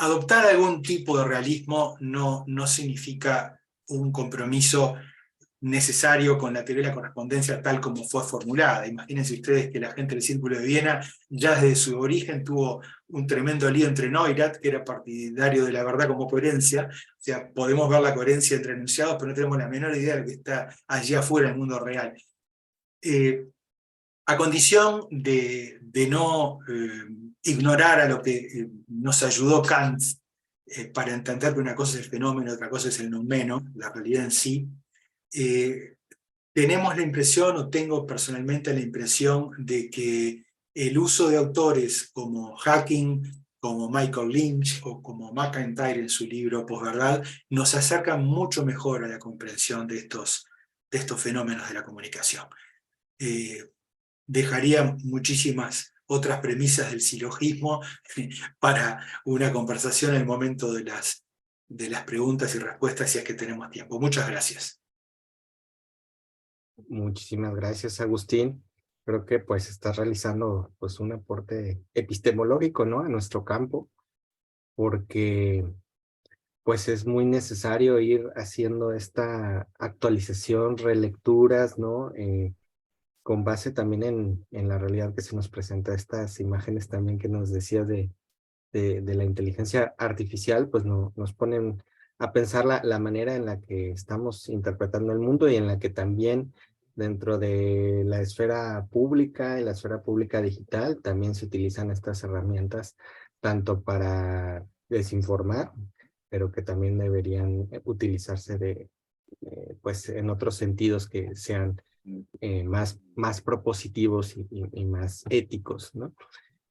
Adoptar algún tipo de realismo no significa un compromiso necesario con la teoría de la correspondencia tal como fue formulada. Imagínense ustedes que la gente del Círculo de Viena ya desde su origen tuvo un tremendo lío entre Neurath, que era partidario de la verdad como coherencia, o sea, podemos ver la coherencia entre enunciados, pero no tenemos la menor idea de lo que está allí afuera en el mundo real. A condición de no ignorar a lo que nos ayudó Kant para entender que una cosa es el fenómeno, otra cosa es el noumeno, la realidad en sí, tenemos la impresión, o tengo personalmente la impresión, de que el uso de autores como Hacking, como Michael Lynch o como McIntyre en su libro Posverdad, nos acercan mucho mejor a la comprensión de estos fenómenos de la comunicación. Dejaría muchísimas otras premisas del silogismo para una conversación en el momento de las preguntas y respuestas, si es que tenemos tiempo. Muchas gracias. Muchísimas gracias, Agustín. Creo que pues estás realizando pues un aporte epistemológico, ¿no?, a nuestro campo, porque pues es muy necesario ir haciendo esta actualización, relecturas, ¿no?, con base también en la realidad que se nos presenta. Estas imágenes también que nos decías de la inteligencia artificial, pues nos ponen a pensar la manera en la que estamos interpretando el mundo y en la que también dentro de la esfera pública y la esfera pública digital también se utilizan estas herramientas tanto para desinformar, pero que también deberían utilizarse pues en otros sentidos que sean más propositivos y más éticos, ¿no?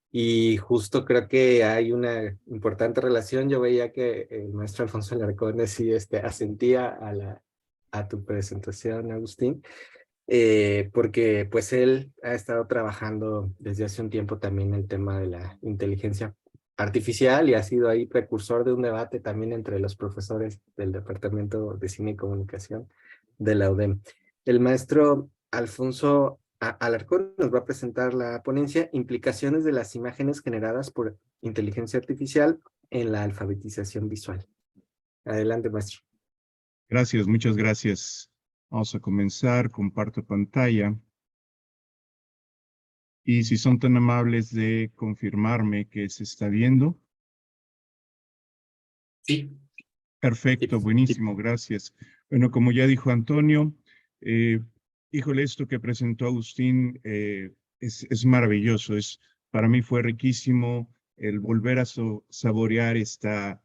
Y justo creo que hay una importante relación. Yo veía que el maestro Alfonso Alarcón sí asentía a tu presentación, Agustín, porque pues él ha estado trabajando desde hace un tiempo también el tema de la inteligencia artificial y ha sido ahí precursor de un debate también entre los profesores del Departamento de Cine y Comunicación de la UDEM. El maestro Alfonso Alarcón nos va a presentar la ponencia Implicaciones de las imágenes generadas por inteligencia artificial en la alfabetización visual. Adelante, maestro. Gracias, muchas gracias. Vamos a comenzar, comparto pantalla. Y si son tan amables de confirmarme que se está viendo. Sí. Perfecto, buenísimo, gracias. Bueno, como ya dijo Antonio, híjole, esto que presentó Agustín es maravilloso. Para mí fue riquísimo el volver a saborear esta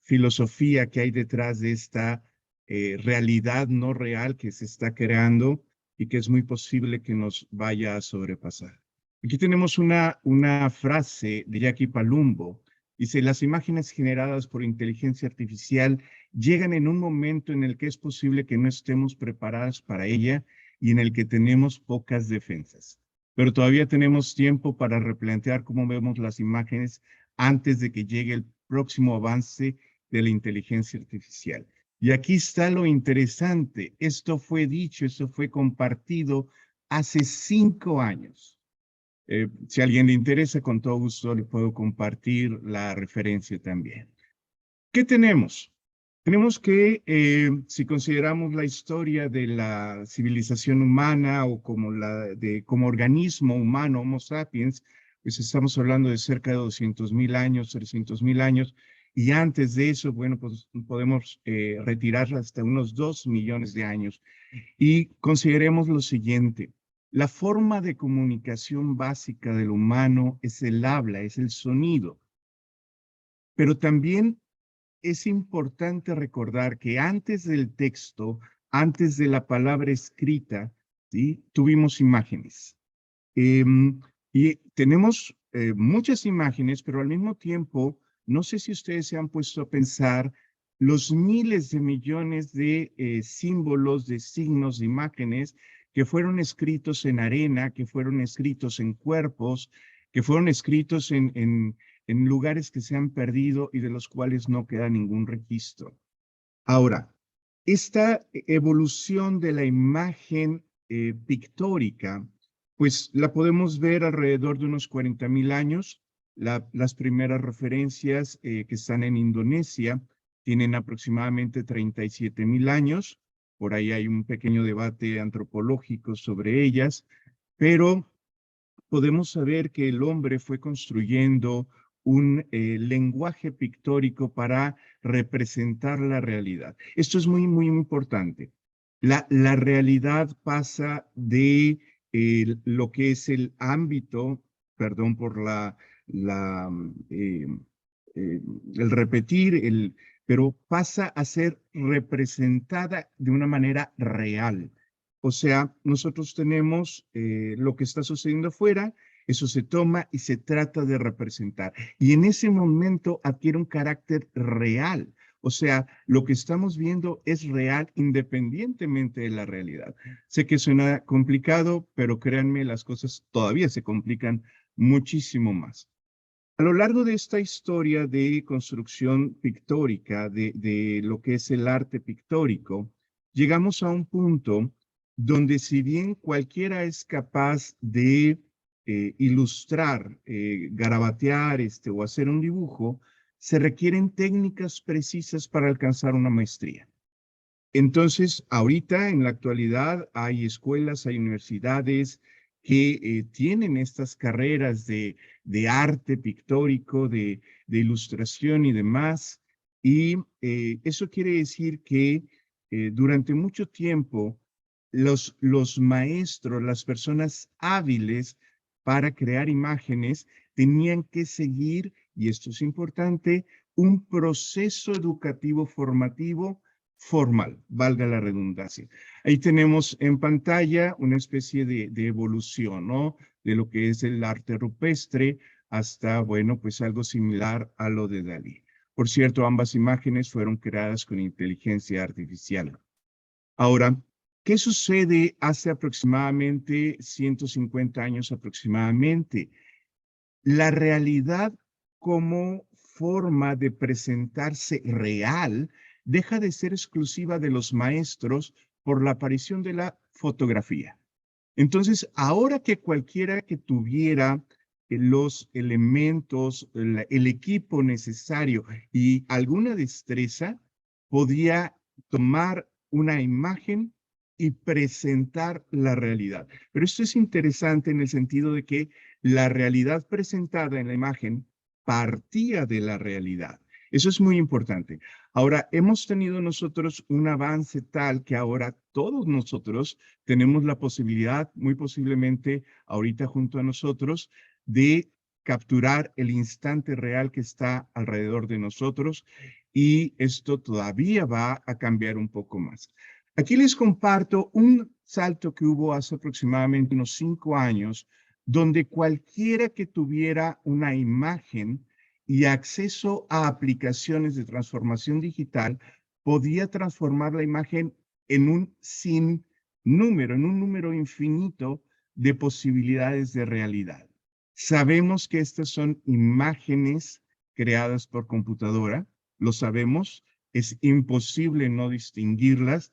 filosofía que hay detrás de esta realidad no real que se está creando y que es muy posible que nos vaya a sobrepasar. Aquí tenemos una frase de Jackie Palumbo. Dice, las imágenes generadas por inteligencia artificial llegan en un momento en el que es posible que no estemos preparados para ella y en el que tenemos pocas defensas. Pero todavía tenemos tiempo para replantear cómo vemos las imágenes antes de que llegue el próximo avance de la inteligencia artificial. Y aquí está lo interesante. Esto fue dicho, esto fue compartido hace 5 años. Si a alguien le interesa, con todo gusto le puedo compartir la referencia también. ¿Qué tenemos? Tenemos que, si consideramos la historia de la civilización humana o como organismo humano, Homo sapiens, pues estamos hablando de cerca de 200,000 años, 300,000 años, y antes de eso, bueno, pues podemos retirar hasta unos 2 millones de años. Y consideremos lo siguiente. La forma de comunicación básica del humano es el habla, es el sonido. Pero también es importante recordar que antes del texto antes de la palabra escrita, ¿sí? Tuvimos imágenes. Y tenemos muchas imágenes, pero al mismo tiempo, no sé si ustedes se han puesto a pensar los miles de millones de símbolos, de signos, de imágenes que fueron escritos en arena, que fueron escritos en cuerpos, que fueron escritos en lugares que se han perdido y de los cuales no queda ningún registro. Ahora, esta evolución de la imagen pictórica, pues la podemos ver alrededor de unos 40.000 años. Las primeras referencias que están en Indonesia tienen aproximadamente 37.000 años. Por ahí hay un pequeño debate antropológico sobre ellas, pero podemos saber que el hombre fue construyendo un lenguaje pictórico para representar la realidad. Esto es muy, muy importante. La realidad pasa de lo que es el ámbito, perdón por el repetir, pero pasa a ser representada de una manera real. O sea, nosotros tenemos lo que está sucediendo afuera, eso se toma y se trata de representar. Y en ese momento adquiere un carácter real. O sea, lo que estamos viendo es real independientemente de la realidad. Sé que suena complicado, pero créanme, las cosas todavía se complican muchísimo más. A lo largo de esta historia de construcción pictórica, de lo que es el arte pictórico, llegamos a un punto donde si bien cualquiera es capaz de ilustrar, garabatear o hacer un dibujo, se requieren técnicas precisas para alcanzar una maestría. Entonces, ahorita en la actualidad hay escuelas, hay universidades que tienen estas carreras de arte pictórico, de ilustración y demás. Y eso quiere decir que durante mucho tiempo los maestros, las personas hábiles para crear imágenes, tenían que seguir, y esto es importante, un proceso educativo formativo formal, valga la redundancia. Ahí tenemos en pantalla una especie de evolución, ¿no? De lo que es el arte rupestre hasta, bueno, pues algo similar a lo de Dalí. Por cierto, ambas imágenes fueron creadas con inteligencia artificial. Ahora, ¿qué sucede hace aproximadamente 150 años aproximadamente? La realidad como forma de presentarse real deja de ser exclusiva de los maestros por la aparición de la fotografía. Entonces, ahora que cualquiera que tuviera los elementos, el equipo necesario y alguna destreza, podía tomar una imagen y presentar la realidad. Pero esto es interesante en el sentido de que la realidad presentada en la imagen partía de la realidad. Eso es muy importante. Ahora, hemos tenido nosotros un avance tal que ahora todos nosotros tenemos la posibilidad, muy posiblemente ahorita junto a nosotros, de capturar el instante real que está alrededor de nosotros, y esto todavía va a cambiar un poco más. Aquí les comparto un salto que hubo hace aproximadamente unos 5 años, donde cualquiera que tuviera una imagen y acceso a aplicaciones de transformación digital podía transformar la imagen en un sinnúmero, en un número infinito de posibilidades de realidad. Sabemos que estas son imágenes creadas por computadora, lo sabemos, es imposible no distinguirlas,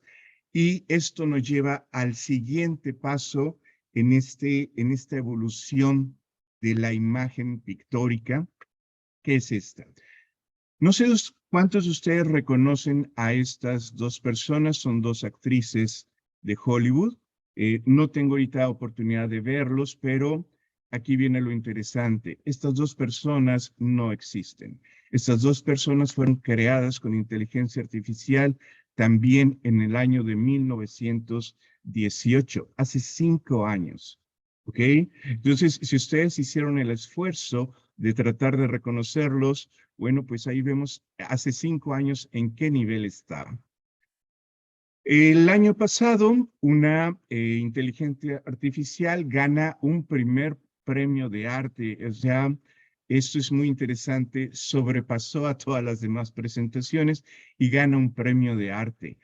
y esto nos lleva al siguiente paso en esta evolución de la imagen pictórica, que es esta. No sé cuántos de ustedes reconocen a estas dos personas, son dos actrices de Hollywood. No tengo ahorita oportunidad de verlos, pero aquí viene lo interesante. Estas dos personas no existen. Estas dos personas fueron creadas con inteligencia artificial también en el año de 1918, hace 5 años. ¿Ok? Entonces, si ustedes hicieron el esfuerzo de tratar de reconocerlos, bueno, pues ahí vemos hace 5 años en qué nivel estaban. El año pasado, una inteligencia artificial gana un primer premio de arte. O sea, esto es muy interesante, sobrepasó a todas las demás presentaciones y gana un premio de arte.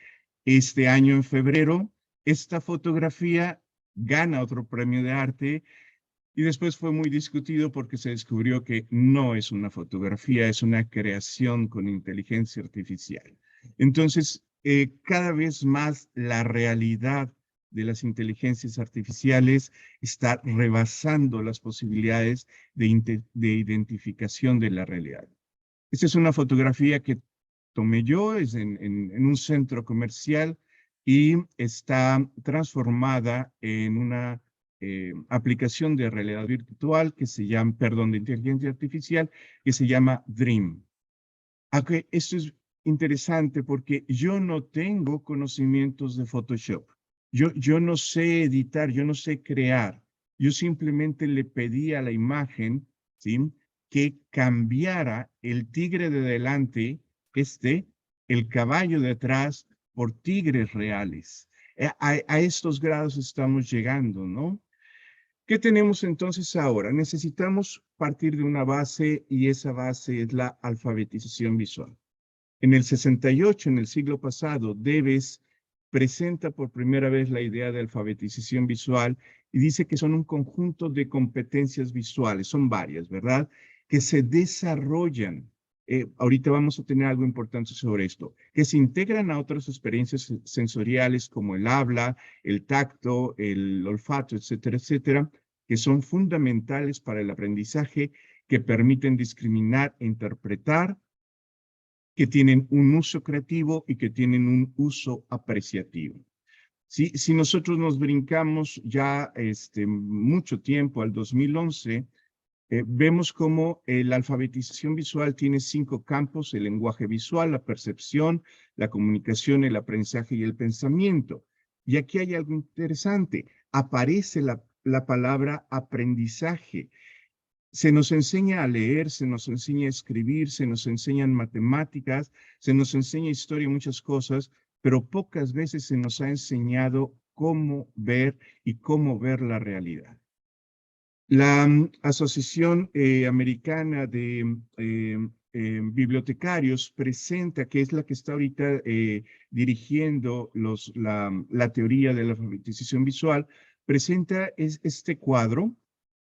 Este año, en febrero, esta fotografía gana otro premio de arte y después fue muy discutido porque se descubrió que no es una fotografía, es una creación con inteligencia artificial. Entonces, cada vez más la realidad de las inteligencias artificiales está rebasando las posibilidades de identificación de la realidad. Esta es una fotografía que tomé yo, es en un centro comercial y está transformada en una aplicación de realidad virtual que se llama, perdón, de inteligencia artificial, que se llama Dream. Aunque esto es interesante porque yo no tengo conocimientos de Photoshop. Yo no sé editar, yo no sé crear. Yo simplemente le pedí a la imagen, ¿sí?, que cambiara el tigre de delante, el caballo de atrás, por tigres reales. A estos grados estamos llegando, ¿no? ¿Qué tenemos entonces ahora? Necesitamos partir de una base y esa base es la alfabetización visual. En el 68, en el siglo pasado, Debes presenta por primera vez la idea de alfabetización visual y dice que son un conjunto de competencias visuales, son varias, ¿verdad?, que se desarrollan. Ahorita vamos a tener algo importante sobre esto, que se integran a otras experiencias sensoriales como el habla, el tacto, el olfato, etcétera, etcétera, que son fundamentales para el aprendizaje, que permiten discriminar e interpretar, que tienen un uso creativo y que tienen un uso apreciativo. Si nosotros nos brincamos ya mucho tiempo al 2011, vemos cómo la alfabetización visual tiene 5 campos: el lenguaje visual, la percepción, la comunicación, el aprendizaje y el pensamiento. Y aquí hay algo interesante. Aparece la palabra aprendizaje. Se nos enseña a leer, se nos enseña a escribir, se nos enseñan matemáticas, se nos enseña historia y muchas cosas, pero pocas veces se nos ha enseñado cómo ver y cómo ver la realidad. La Asociación Americana de Bibliotecarios presenta, que es la que está ahorita dirigiendo la teoría de la alfabetización visual, presenta este cuadro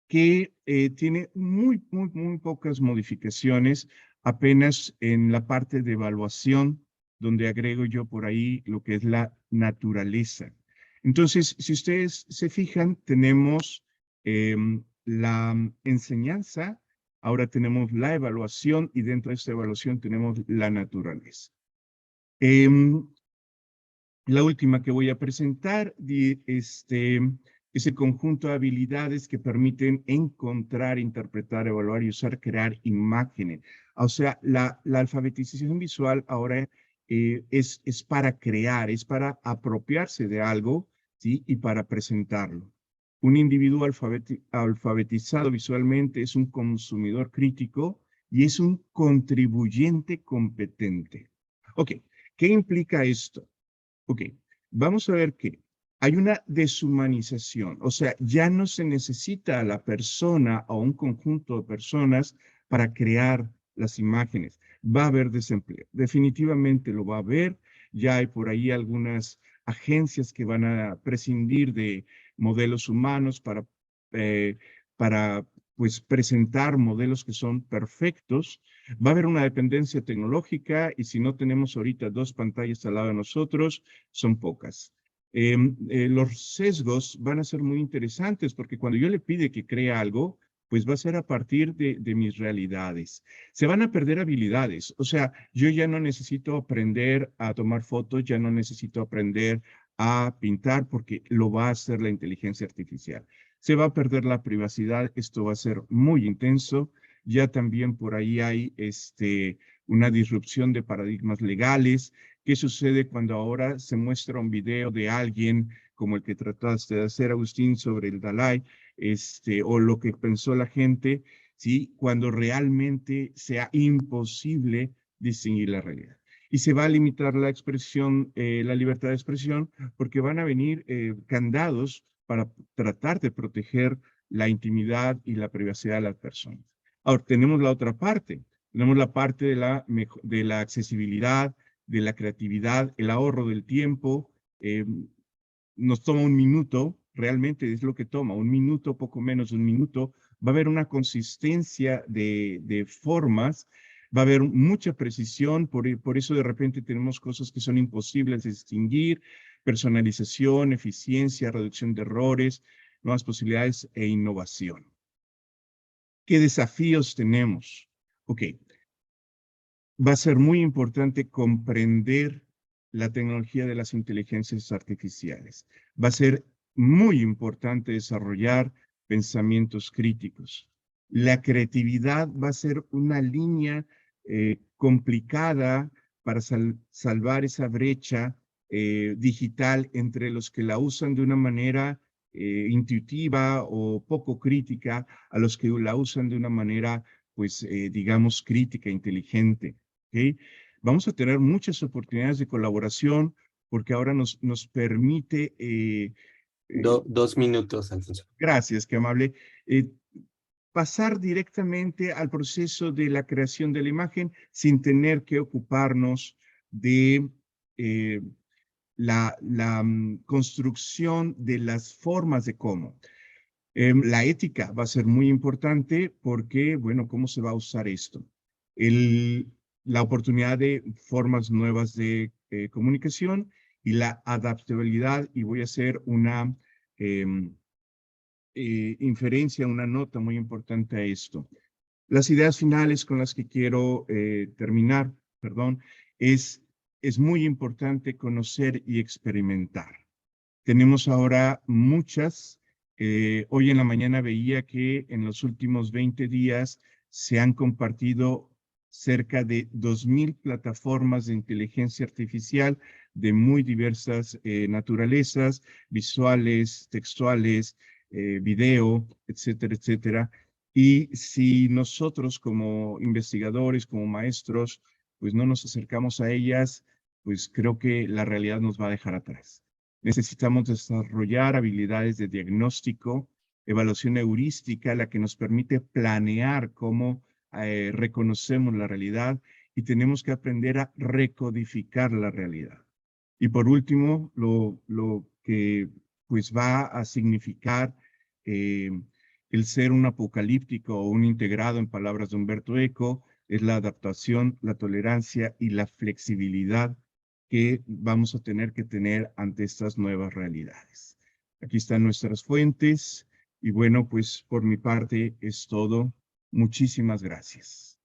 que tiene muy pocas modificaciones, apenas en la parte de evaluación, donde agrego yo por ahí lo que es la naturaleza. Entonces, si ustedes se fijan, tenemos la enseñanza, ahora tenemos la evaluación y dentro de esta evaluación tenemos la naturaleza. La última que voy a presentar es el conjunto de habilidades que permiten encontrar, interpretar, evaluar y usar, crear imágenes. O sea, la alfabetización visual ahora es para crear, es para apropiarse de algo, ¿sí?, y para presentarlo. Un individuo alfabetizado visualmente es un consumidor crítico y es un contribuyente competente. Ok, ¿qué implica esto? Ok, vamos a ver que hay una deshumanización, o sea, ya no se necesita a la persona o un conjunto de personas para crear las imágenes. Va a haber desempleo, definitivamente lo va a haber. Ya hay por ahí algunas agencias que van a prescindir de modelos humanos eh, para pues, presentar modelos que son perfectos. Va a haber una dependencia tecnológica y si no tenemos ahorita 2 pantallas al lado de nosotros, son pocas. Los sesgos van a ser muy interesantes porque cuando yo le pide que crea algo, pues va a ser a partir de mis realidades. Se van a perder habilidades. O sea, yo ya no necesito aprender a tomar fotos, ya no necesito aprender a pintar porque lo va a hacer la inteligencia artificial. Se va a perder la privacidad, esto va a ser muy intenso. Ya también por ahí hay una disrupción de paradigmas legales. ¿Qué sucede cuando ahora se muestra un video de alguien como el que trataste de hacer, Agustín, sobre el Dalai, o lo que pensó la gente, ¿sí?, cuando realmente sea imposible distinguir la realidad? y se va a limitar la expresión, la libertad de expresión, porque van a venir candados para tratar de proteger la intimidad y la privacidad de las personas. Ahora, tenemos la otra parte. Tenemos la parte de la accesibilidad, de la creatividad, el ahorro del tiempo. Nos toma un minuto, realmente es lo que toma, un minuto, poco menos de un minuto. Va a haber una consistencia de formas, va a haber mucha precisión, por eso de repente tenemos cosas que son imposibles de distinguir, personalización, eficiencia, reducción de errores, nuevas posibilidades e innovación. ¿Qué desafíos tenemos? Ok, va a ser muy importante comprender la tecnología de las inteligencias artificiales. Va a ser muy importante desarrollar pensamientos críticos. La creatividad va a ser una línea complicada para salvar esa brecha digital entre los que la usan de una manera intuitiva o poco crítica a los que la usan de una manera, pues, digamos, crítica, inteligente. ¿Okay? Vamos a tener muchas oportunidades de colaboración porque ahora nos permite... 2 minutos, Alfonso. Gracias, qué amable. Pasar directamente al proceso de la creación de la imagen sin tener que ocuparnos de la construcción de las formas de cómo. La ética va a ser muy importante porque, bueno, ¿cómo se va a usar esto? La oportunidad de formas nuevas de comunicación y la adaptabilidad, y voy a hacer una inferencia, una nota muy importante a esto. Las ideas finales con las que quiero terminar, perdón, es muy importante conocer y experimentar. Tenemos ahora muchas. Hoy en la mañana veía que en los últimos 20 días se han compartido cerca de 2,000 plataformas de inteligencia artificial de muy diversas naturalezas, visuales, textuales, video, etcétera, etcétera. Y si nosotros como investigadores, como maestros, pues no nos acercamos a ellas, pues creo que la realidad nos va a dejar atrás. Necesitamos desarrollar habilidades de diagnóstico, evaluación heurística, la que nos permite planear cómo reconocemos la realidad, y tenemos que aprender a recodificar la realidad. Y por último, lo que pues va a significar el ser un apocalíptico o un integrado, en palabras de Humberto Eco, es la adaptación, la tolerancia y la flexibilidad que vamos a tener que tener ante estas nuevas realidades. Aquí están nuestras fuentes y bueno, pues por mi parte es todo. Muchísimas gracias.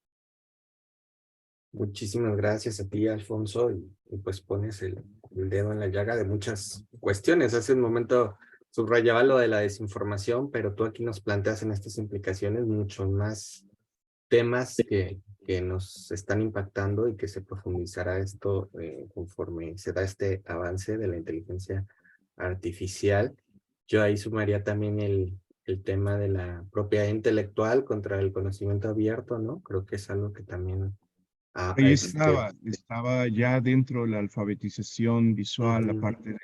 Muchísimas gracias a ti, Alfonso, y pues pones el dedo en la llaga de muchas cuestiones. Hace un momento subrayaba lo de la desinformación, pero tú aquí nos planteas en estas implicaciones mucho más temas que nos están impactando y que se profundizará esto conforme se da este avance de la inteligencia artificial. Yo ahí sumaría también el tema de la propiedad intelectual contra el conocimiento abierto, ¿no? Creo que es algo que también... Ahí estaba ya dentro de la alfabetización visual, la parte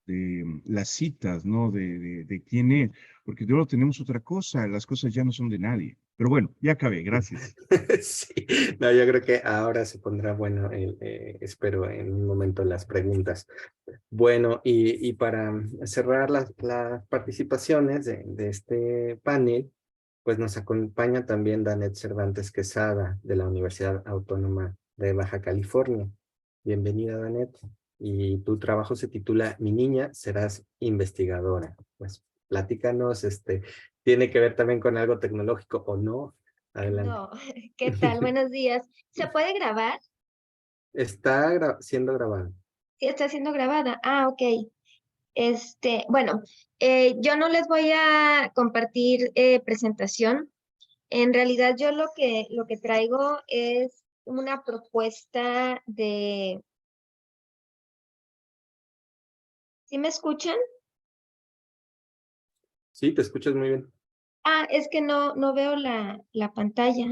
de las citas, ¿no? De quién es, porque luego tenemos otra cosa, las cosas ya no son de nadie. Pero bueno, ya acabé, gracias. Sí, no, yo creo que ahora se pondrá bueno, espero en un momento las preguntas. Bueno, y para cerrar las participaciones de este panel, pues nos acompaña también Danette Cervantes Quesada de la Universidad Autónoma de Baja California. Bienvenida, Danette. Y tu trabajo se titula Mi niña, serás investigadora. Pues platícanos, ¿tiene que ver también con algo tecnológico o no? Adelante. No, ¿qué tal? Buenos días. ¿Se puede grabar? Está siendo grabado. Sí, está siendo grabada. Ah, ok. Bueno, yo no les voy a compartir presentación. En realidad yo lo que traigo es una propuesta de... ¿Sí me escuchan? Sí, te escuchas muy bien. Ah, es que no veo la pantalla.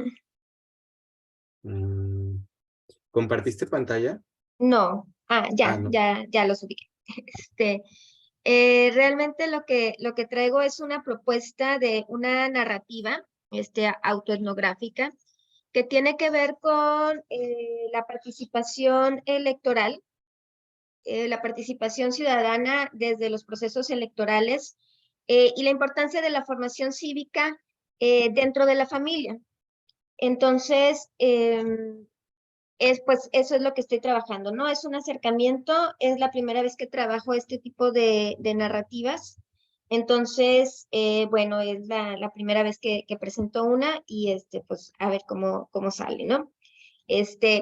Mm, ¿Compartiste pantalla? No, No. ya los ubiqué. Realmente lo que traigo es una propuesta de una narrativa autoetnográfica que tiene que ver con la participación electoral, la participación ciudadana desde los procesos electorales y la importancia de la formación cívica dentro de la familia. Entonces, pues eso es lo que estoy trabajando, ¿no? Es un acercamiento, es la primera vez que trabajo este tipo de narrativas. Entonces, bueno, es la primera vez que presento una y pues a ver cómo sale, ¿no?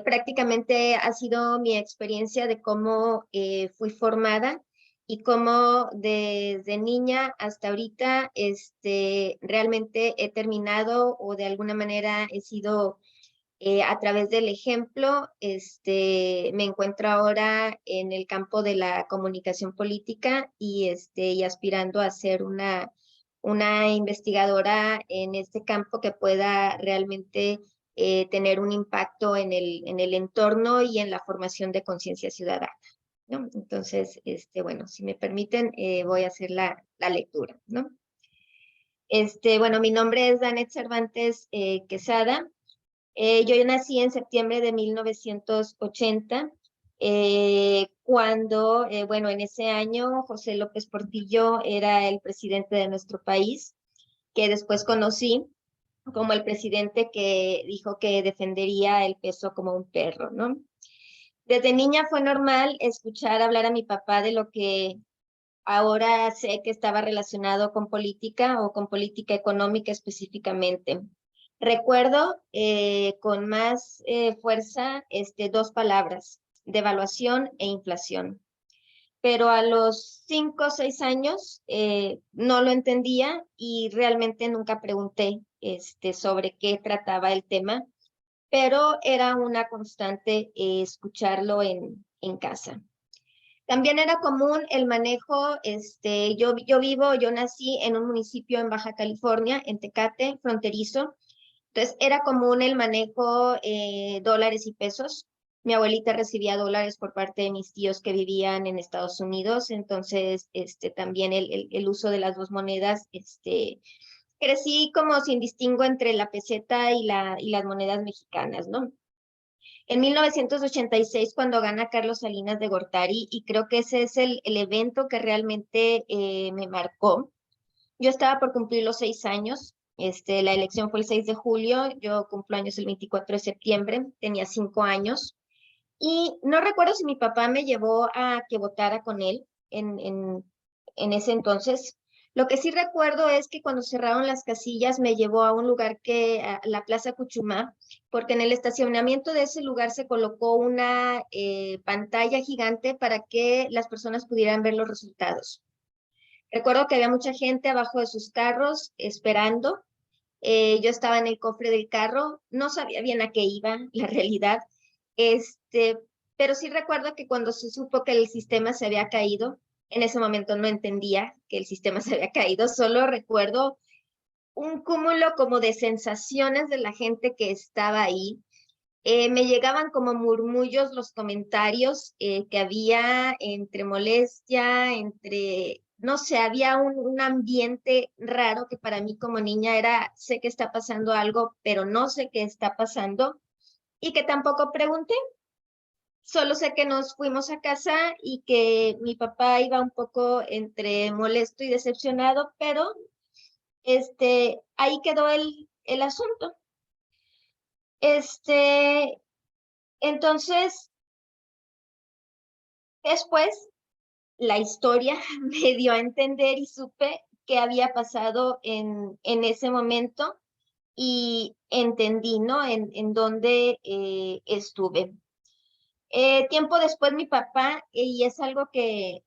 Prácticamente ha sido mi experiencia de cómo fui formada y cómo desde niña hasta ahorita realmente he terminado o de alguna manera he sido a través del ejemplo, me encuentro ahora en el campo de la comunicación política y aspirando a ser una investigadora en este campo que pueda realmente tener un impacto en el entorno y en la formación de conciencia ciudadana, ¿no? Entonces, bueno, si me permiten, voy a hacer la lectura, ¿no? Bueno, mi nombre es Danet Cervantes Quesada. Yo nací en septiembre de 1980, cuando, bueno, en ese año José López Portillo era el presidente de nuestro país, que después conocí como el presidente que dijo que defendería el peso como un perro, ¿no? Desde niña fue normal escuchar hablar a mi papá de lo que ahora sé que estaba relacionado con política o con política económica específicamente. Recuerdo con más fuerza dos palabras, devaluación e inflación. Pero a los 5 o 6 años no lo entendía y realmente nunca pregunté sobre qué trataba el tema, pero era una constante escucharlo en casa. También era común el manejo, yo nací en un municipio en Baja California, en Tecate, fronterizo. Entonces era común el manejo dólares y pesos. Mi abuelita recibía dólares por parte de mis tíos que vivían en Estados Unidos, entonces también el uso de las dos monedas, crecí como sin distingo entre la peseta y las monedas mexicanas, ¿no? En 1986, cuando gana Carlos Salinas de Gortari, y creo que ese es el evento que realmente me marcó. Yo estaba por cumplir los 6 años, la elección fue el 6 de julio, yo cumplo años el 24 de septiembre, tenía 5 años, y no recuerdo si mi papá me llevó a que votara con él en ese entonces. Lo que sí recuerdo es que cuando cerraron las casillas me llevó a un lugar a la Plaza Cuchumá, porque en el estacionamiento de ese lugar se colocó una pantalla gigante para que las personas pudieran ver los resultados. Recuerdo que había mucha gente abajo de sus carros esperando. Yo estaba en el cofre del carro, no sabía bien a qué iba, la realidad. Pero sí recuerdo que cuando se supo que el sistema se había caído, en ese momento no entendía que el sistema se había caído, solo recuerdo un cúmulo como de sensaciones de la gente que estaba ahí. Me llegaban como murmullos los comentarios que había entre molestia, no sé, había un ambiente raro que para mí como niña era, sé que está pasando algo, pero no sé qué está pasando y que tampoco pregunté. Solo sé que nos fuimos a casa y que mi papá iba un poco entre molesto y decepcionado, pero ahí quedó el asunto. Entonces, después, la historia me dio a entender y supe qué había pasado en ese momento y entendí, ¿no? En dónde estuve. Tiempo después mi papá, y es algo que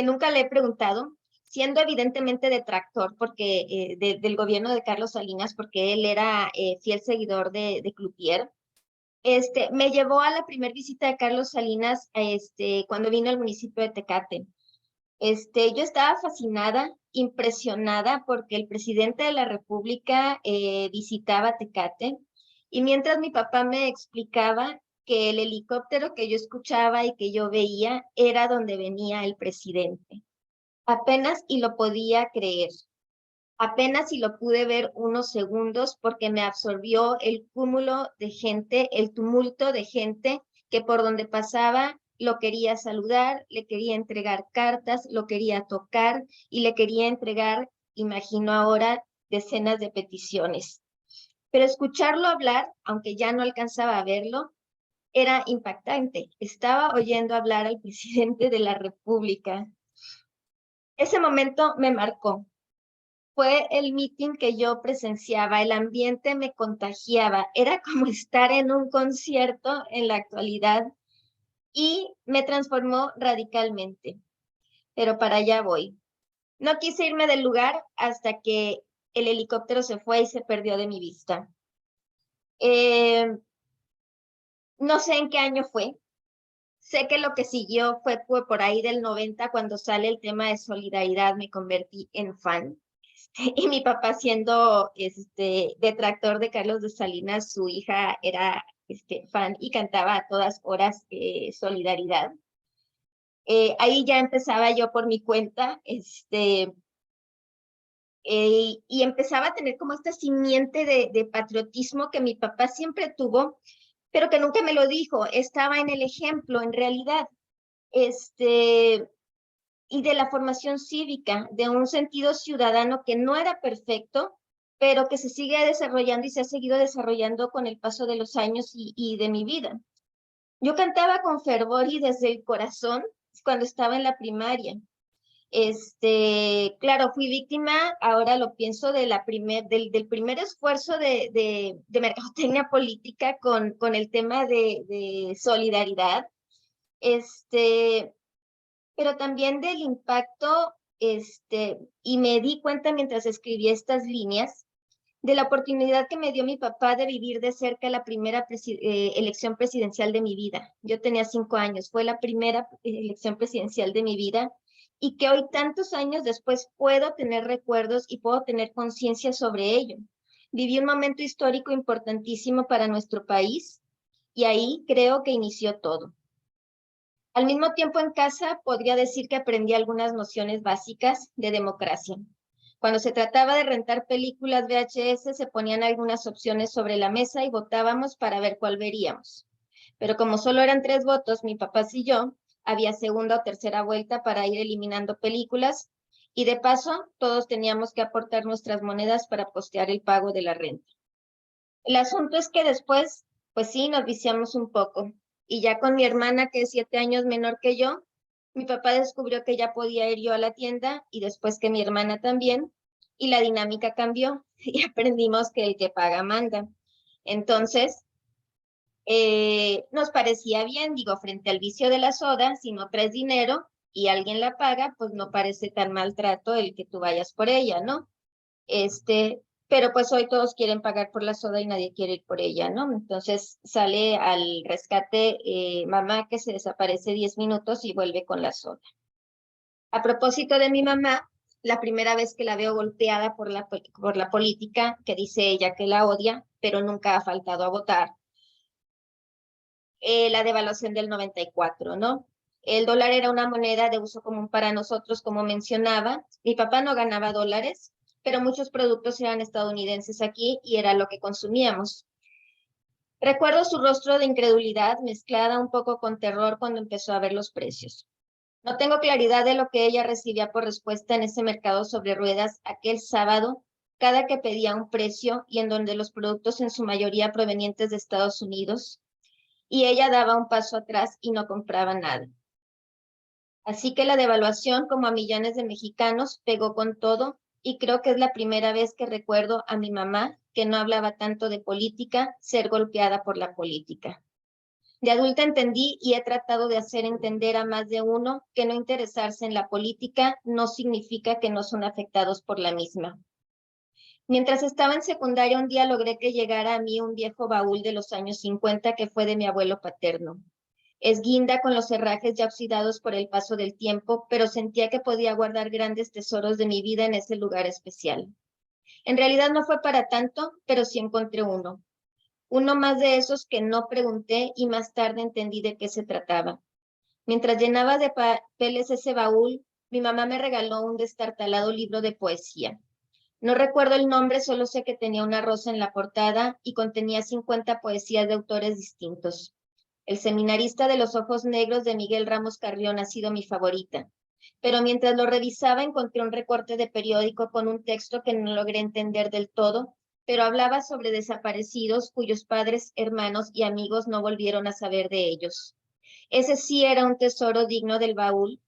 nunca le he preguntado, siendo evidentemente detractor porque, del gobierno de Carlos Salinas, porque él era fiel seguidor de Cloutier, me llevó a la primera visita de Carlos Salinas cuando vino al municipio de Tecate. Yo estaba fascinada, impresionada porque el presidente de la República visitaba Tecate y mientras mi papá me explicaba, que el helicóptero que yo escuchaba y que yo veía era donde venía el presidente. Apenas y lo podía creer. Apenas si lo pude ver unos segundos porque me absorbió el cúmulo de gente, el tumulto de gente que por donde pasaba lo quería saludar, le quería entregar cartas, lo quería tocar y le quería entregar, imagino ahora, decenas de peticiones. Pero escucharlo hablar, aunque ya no alcanzaba a verlo, era impactante. Estaba oyendo hablar al presidente de la República. Ese momento me marcó. Fue el meeting que yo presenciaba, el ambiente me contagiaba, era como estar en un concierto en la actualidad y me transformó radicalmente, pero para allá voy. No quise irme del lugar hasta que el helicóptero se fue y se perdió de mi vista. No sé en qué año fue, sé que lo que siguió fue por ahí del 90, cuando sale el tema de solidaridad, me convertí en fan. Y mi papá, siendo detractor de Carlos de Salinas, su hija era fan y cantaba a todas horas Solidaridad. Ahí ya empezaba yo por mi cuenta, y empezaba a tener como esta simiente de patriotismo que mi papá siempre tuvo, pero que nunca me lo dijo. Estaba en el ejemplo, en realidad. Y de la formación cívica, de un sentido ciudadano que no era perfecto, pero que se sigue desarrollando y se ha seguido desarrollando con el paso de los años y de mi vida. Yo cantaba con fervor y desde el corazón cuando estaba en la primaria. Claro, fui víctima, ahora lo pienso, del primer esfuerzo de mercadotecnia política con el tema de solidaridad. Pero también del impacto, y me di cuenta mientras escribí estas líneas, de la oportunidad que me dio mi papá de vivir de cerca la primera elección presidencial de mi vida. Yo tenía 5 años, fue la primera elección presidencial de mi vida, y que hoy, tantos años después, puedo tener recuerdos y puedo tener conciencia sobre ello. Viví un momento histórico importantísimo para nuestro país, y ahí creo que inició todo. Al mismo tiempo, en casa podría decir que aprendí algunas nociones básicas de democracia. Cuando se trataba de rentar películas VHS, se ponían algunas opciones sobre la mesa y votábamos para ver cuál veríamos. Pero como solo eran 3 votos, mi papá y yo, había segunda o tercera vuelta para ir eliminando películas, y de paso todos teníamos que aportar nuestras monedas para postear el pago de la renta. El asunto es que después, pues sí, nos viciamos un poco. Y ya con mi hermana, que es 7 años menor que yo, mi papá descubrió que ya podía ir yo a la tienda y después que mi hermana también, y la dinámica cambió y aprendimos que el que paga manda. Entonces, nos parecía bien, digo, frente al vicio de la soda, si no traes dinero y alguien la paga, pues no parece tan maltrato el que tú vayas por ella, ¿no? Pero pues hoy todos quieren pagar por la soda y nadie quiere ir por ella, ¿no? Entonces sale al rescate mamá, que se desaparece 10 minutos y vuelve con la soda. A propósito de mi mamá, la primera vez que la veo golpeada por la política, que dice ella que la odia, pero nunca ha faltado a votar, la devaluación del 94, ¿no? El dólar era una moneda de uso común para nosotros, como mencionaba. Mi papá no ganaba dólares, pero muchos productos eran estadounidenses aquí y era lo que consumíamos. Recuerdo su rostro de incredulidad mezclada un poco con terror cuando empezó a ver los precios. No tengo claridad de lo que ella recibía por respuesta en ese mercado sobre ruedas aquel sábado, cada que pedía un precio y en donde los productos en su mayoría provenientes de Estados Unidos, y ella daba un paso atrás y no compraba nada. Así que la devaluación, como a millones de mexicanos, pegó con todo, y creo que es la primera vez que recuerdo a mi mamá, que no hablaba tanto de política, ser golpeada por la política. De adulta entendí y he tratado de hacer entender a más de uno que no interesarse en la política no significa que no son afectados por la misma. Mientras estaba en secundaria, un día logré que llegara a mí un viejo baúl de los años 50 que fue de mi abuelo paterno. Es guinda con los herrajes ya oxidados por el paso del tiempo, pero sentía que podía guardar grandes tesoros de mi vida en ese lugar especial. En realidad no fue para tanto, pero sí encontré uno. Uno más de esos que no pregunté y más tarde entendí de qué se trataba. Mientras llenaba de papeles ese baúl, mi mamá me regaló un destartalado libro de poesía. No recuerdo el nombre, solo sé que tenía una rosa en la portada y contenía 50 poesías de autores distintos. El seminarista de los ojos negros de Miguel Ramos Carrión ha sido mi favorita. Pero mientras lo revisaba encontré un recorte de periódico con un texto que no logré entender del todo, pero hablaba sobre desaparecidos cuyos padres, hermanos y amigos no volvieron a saber de ellos. Ese sí era un tesoro digno del baúl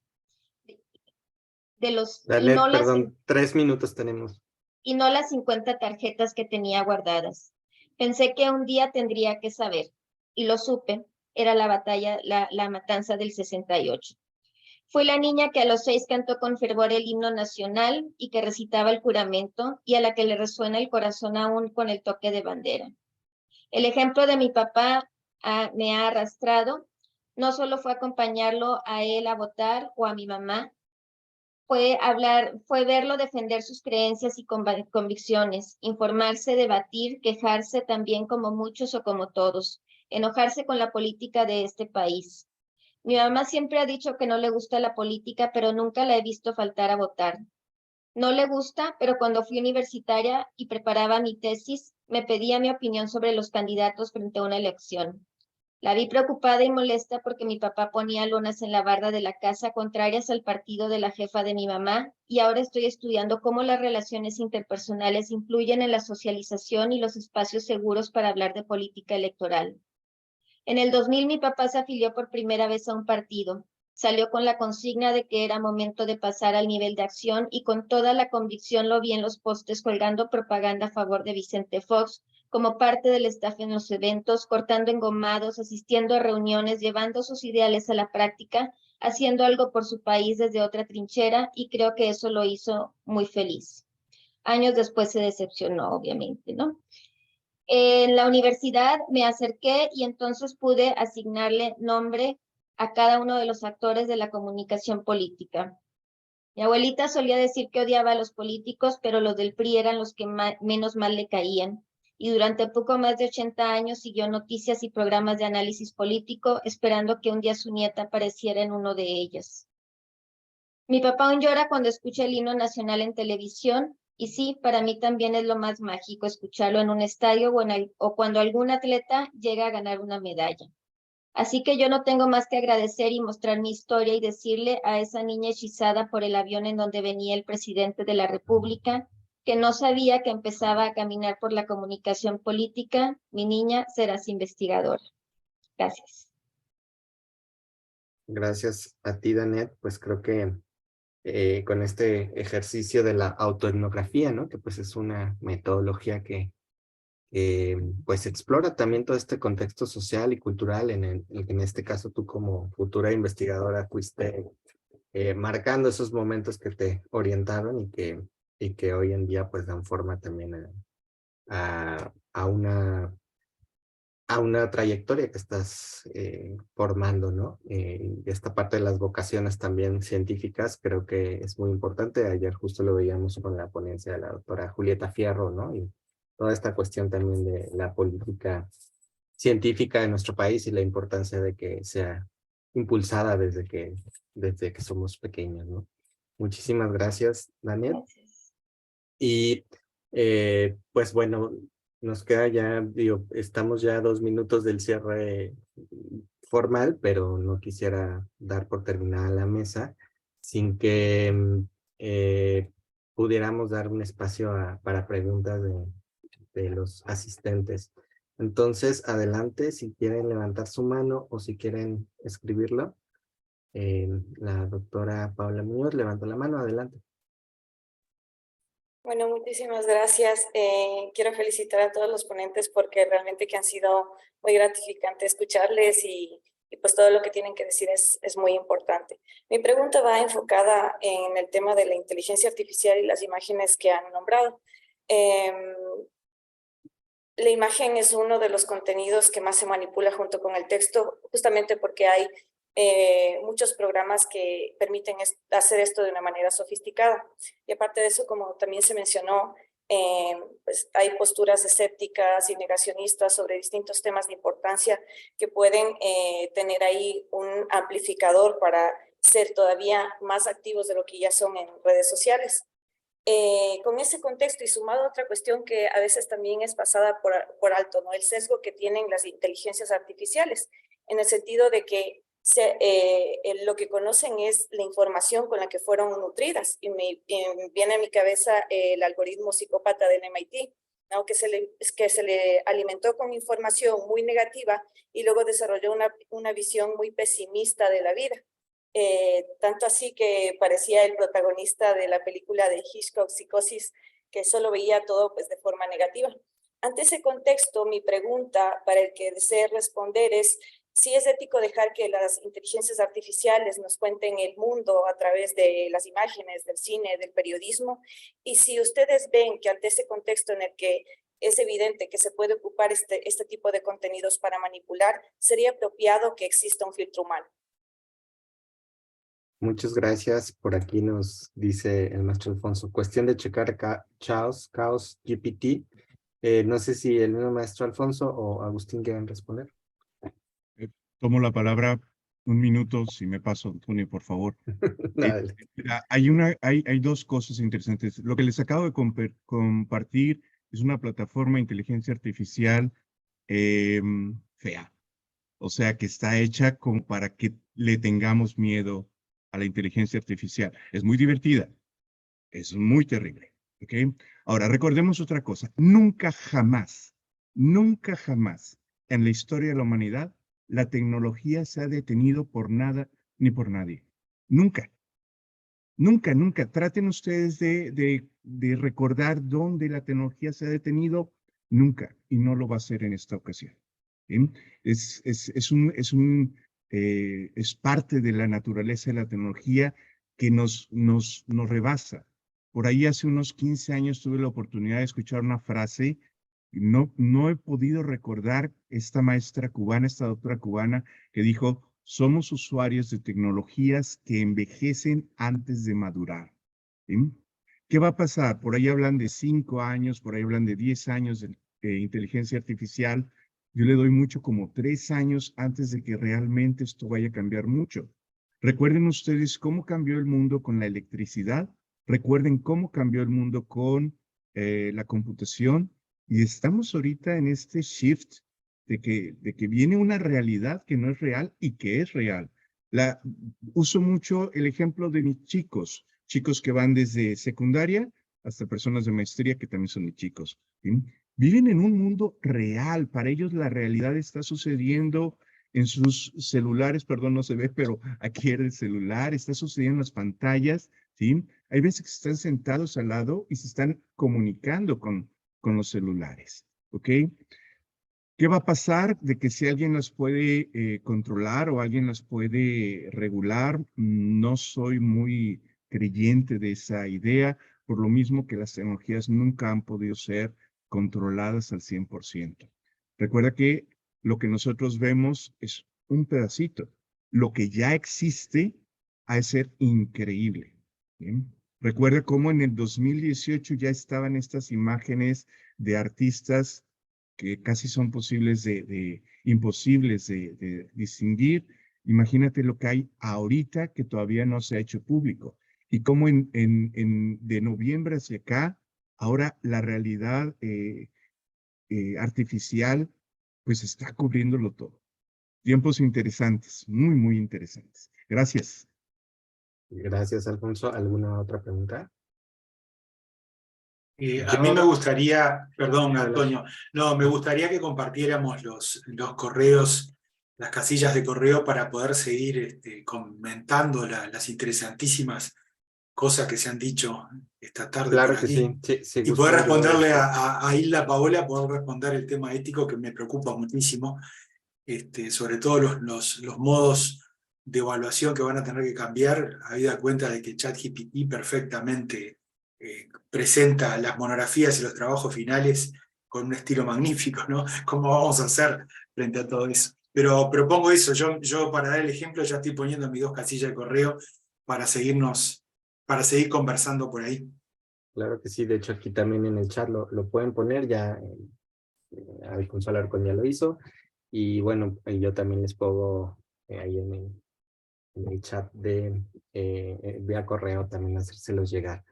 de los Danet, perdón, 3 minutos tenemos. y no las 50 tarjetas que tenía guardadas. Pensé que un día tendría que saber, y lo supe, era la batalla, la matanza del 68. Fui la niña que a los 6 cantó con fervor el himno nacional y que recitaba el juramento y a la que le resuena el corazón aún con el toque de bandera. El ejemplo de mi papá me ha arrastrado, no solo fue acompañarlo a él a votar o a mi mamá, fue verlo defender sus creencias y convicciones, informarse, debatir, quejarse también como muchos o como todos, enojarse con la política de este país. Mi mamá siempre ha dicho que no le gusta la política, pero nunca la he visto faltar a votar. No le gusta, pero cuando fui universitaria y preparaba mi tesis, me pedía mi opinión sobre los candidatos frente a una elección. La vi preocupada y molesta porque mi papá ponía lonas en la barda de la casa contrarias al partido de la jefa de mi mamá y ahora estoy estudiando cómo las relaciones interpersonales influyen en la socialización y los espacios seguros para hablar de política electoral. En el 2000 mi papá se afilió por primera vez a un partido. Salió con la consigna de que era momento de pasar al nivel de acción y con toda la convicción lo vi en los postes colgando propaganda a favor de Vicente Fox, como parte del staff en los eventos, cortando engomados, asistiendo a reuniones, llevando sus ideales a la práctica, haciendo algo por su país desde otra trinchera y creo que eso lo hizo muy feliz. Años después se decepcionó, obviamente, ¿no? En la universidad me acerqué y entonces pude asignarle nombre a cada uno de los actores de la comunicación política. Mi abuelita solía decir que odiaba a los políticos, pero los del PRI eran los que menos mal le caían. Y durante poco más de 80 años siguió noticias y programas de análisis político, esperando que un día su nieta apareciera en uno de ellos. Mi papá aún llora cuando escucha el himno nacional en televisión, y sí, para mí también es lo más mágico escucharlo en un estadio o cuando algún atleta llega a ganar una medalla. Así que yo no tengo más que agradecer y mostrar mi historia y decirle a esa niña hechizada por el avión en donde venía el presidente de la República, que no sabía que empezaba a caminar por la comunicación política, mi niña, serás investigadora. Gracias. Gracias a ti, Danet. Pues creo que con este ejercicio de la autoetnografía, ¿no? Que pues es una metodología que pues explora también todo este contexto social y cultural en el que en este caso tú como futura investigadora fuiste marcando esos momentos que te orientaron y que hoy en día pues dan forma también a una trayectoria que estás formando, ¿no? Esta parte de las vocaciones también científicas creo que es muy importante. Ayer justo lo veíamos con la ponencia de la doctora Julieta Fierro, ¿no? Y toda esta cuestión también de la política científica de nuestro país y la importancia de que sea impulsada desde que somos pequeños, ¿no? Muchísimas gracias, Daniel. Gracias. Y pues bueno, nos queda ya, digo, estamos ya a 2 minutos del cierre formal, pero no quisiera dar por terminada la mesa sin que pudiéramos dar un espacio para preguntas de los asistentes. Entonces, adelante, si quieren levantar su mano o si quieren escribirlo. La doctora Paula Muñoz levanta la mano, adelante. Bueno, muchísimas gracias. Quiero felicitar a todos los ponentes porque realmente que han sido muy gratificante escucharles y pues todo lo que tienen que decir es muy importante. Mi pregunta va enfocada en el tema de la inteligencia artificial y las imágenes que han nombrado. La imagen es uno de los contenidos que más se manipula junto con el texto, justamente porque hay muchos programas que permiten hacer esto de una manera sofisticada. Y aparte de eso, como también se mencionó, pues hay posturas escépticas y negacionistas sobre distintos temas de importancia que pueden tener ahí un amplificador para ser todavía más activos de lo que ya son en redes sociales. Con ese contexto y sumado a otra cuestión que a veces también es pasada por alto, ¿no? El sesgo que tienen las inteligencias artificiales, en el sentido de que lo que conocen es la información con la que fueron nutridas. Y me viene a mi cabeza el algoritmo psicópata del MIT, ¿no? que se le alimentó con información muy negativa y luego desarrolló una visión muy pesimista de la vida. Tanto así que parecía el protagonista de la película de Hitchcock, Psicosis, que solo veía todo pues, de forma negativa. Ante ese contexto, mi pregunta para el que desee responder es si es ético dejar que las inteligencias artificiales nos cuenten el mundo a través de las imágenes, del cine, del periodismo, y si ustedes ven que ante ese contexto en el que es evidente que se puede ocupar este tipo de contenidos para manipular, sería apropiado que exista un filtro humano. Muchas gracias. Por aquí nos dice el maestro Alfonso, cuestión de checar Chaos GPT. No sé si el mismo maestro Alfonso o Agustín quieren responder. Tomo la palabra un minuto, si me paso, Antonio, por favor. Dale. Hay dos cosas interesantes. Lo que les acabo de compartir es una plataforma de inteligencia artificial fea. O sea, que está hecha como para que le tengamos miedo a la inteligencia artificial. Es muy divertida. Es muy terrible. ¿Okay? Ahora, recordemos otra cosa. Nunca jamás en la historia de la humanidad la tecnología se ha detenido por nada ni por nadie. Nunca. Traten ustedes de recordar dónde la tecnología se ha detenido. Nunca. Y no lo va a hacer en esta ocasión. ¿Sí? Es parte de la naturaleza de la tecnología que nos rebasa. Por ahí hace unos 15 años tuve la oportunidad de escuchar una frase. No he podido recordar esta maestra cubana, esta doctora cubana, que dijo, somos usuarios de tecnologías que envejecen antes de madurar. ¿Sí? ¿Qué va a pasar? Por ahí hablan de 5 años, por ahí hablan de 10 años de inteligencia artificial. Yo le doy mucho como 3 años antes de que realmente esto vaya a cambiar mucho. Recuerden ustedes cómo cambió el mundo con la electricidad. Recuerden cómo cambió el mundo con la computación. Y estamos ahorita en este shift de que viene una realidad que no es real y que es real. Uso mucho el ejemplo de mis chicos que van desde secundaria hasta personas de maestría que también son mis chicos. ¿Sí? Viven en un mundo real. Para ellos la realidad está sucediendo en sus celulares, perdón, no se ve, pero aquí era el celular, está sucediendo en las pantallas. ¿Sí? Hay veces que están sentados al lado y se están comunicando con los celulares, ¿ok? ¿Qué va a pasar de que si alguien las puede controlar o alguien las puede regular? No soy muy creyente de esa idea, por lo mismo que las tecnologías nunca han podido ser controladas al 100%. Recuerda que lo que nosotros vemos es un pedacito. Lo que ya existe ha de ser increíble. ¿Bien? Recuerda cómo en el 2018 ya estaban estas imágenes de artistas que casi son imposibles de distinguir. Imagínate lo que hay ahorita que todavía no se ha hecho público. Y cómo de noviembre hacia acá, ahora la realidad artificial pues está cubriéndolo todo. Tiempos interesantes, muy, muy interesantes. Gracias. Gracias, Alfonso. ¿Alguna otra pregunta? A mí me gustaría, perdón, Antonio, no, me gustaría que compartiéramos los correos, las casillas de correo para poder seguir comentando las interesantísimas cosas que se han dicho esta tarde. Claro por que aquí. sí. Y poder responderle a Hilda Paola, poder responder el tema ético que me preocupa muchísimo, sobre todo los modos de evaluación que van a tener que cambiar, habida cuenta de que ChatGPT perfectamente presenta las monografías y los trabajos finales con un estilo magnífico, ¿no? ¿Cómo vamos a hacer frente a todo eso? Pero propongo eso, yo para dar el ejemplo ya estoy poniendo mis 2 casillas de correo para seguir conversando por ahí. Claro que sí, de hecho aquí también en el chat lo pueden poner, ya Alfonso Alarcón ya lo hizo, y bueno, yo también les pongo ahí en el chat de vía correo también hacérselos llegar.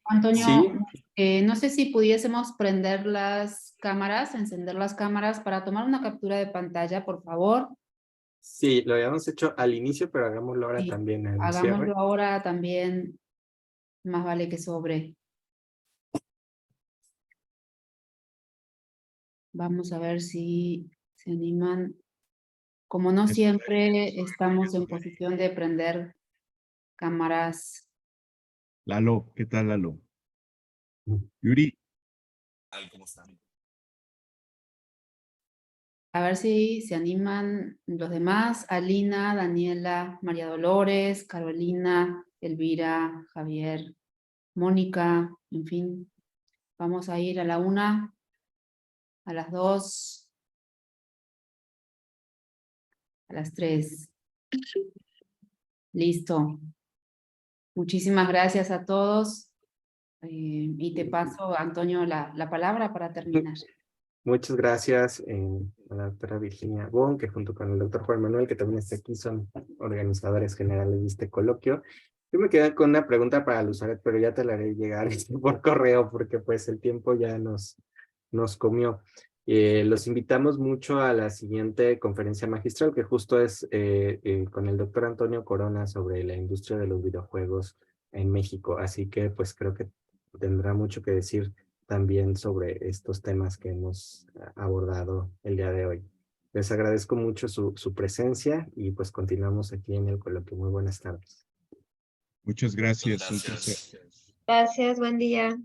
Antonio, Sí, no sé si pudiésemos prender las cámaras, encender las cámaras para tomar una captura de pantalla, por favor. sí, lo habíamos hecho al inicio, pero hagámoslo ahora Sí, también al hagámoslo cierre. ahora también, más vale que sobre. Vamos a ver si se animan. Como no siempre estamos en posición de prender cámaras. Lalo, ¿qué tal, Lalo? Yuri, A ver si se animan los demás. Alina, Daniela, María Dolores, Carolina, Elvira, Javier, Mónica, en fin. Vamos a ir a la 1, a las 2, a las 3. Listo. Muchísimas gracias a todos. Y te paso, Antonio, la palabra para terminar. Muchas gracias a la doctora Virginia Bon, que junto con el doctor Juan Manuel, que también está aquí, son organizadores generales de este coloquio. Yo me quedé con una pregunta para Luzaret, pero ya te la haré llegar por correo, porque pues el tiempo ya nos comió. Los invitamos mucho a la siguiente conferencia magistral, que justo es con el doctor Antonio Corona sobre la industria de los videojuegos en México. Así que pues creo que tendrá mucho que decir también sobre estos temas que hemos abordado el día de hoy. Les agradezco mucho su presencia y pues continuamos aquí en el coloquio. Muy buenas tardes. muchas gracias. Un placer. Gracias, buen día.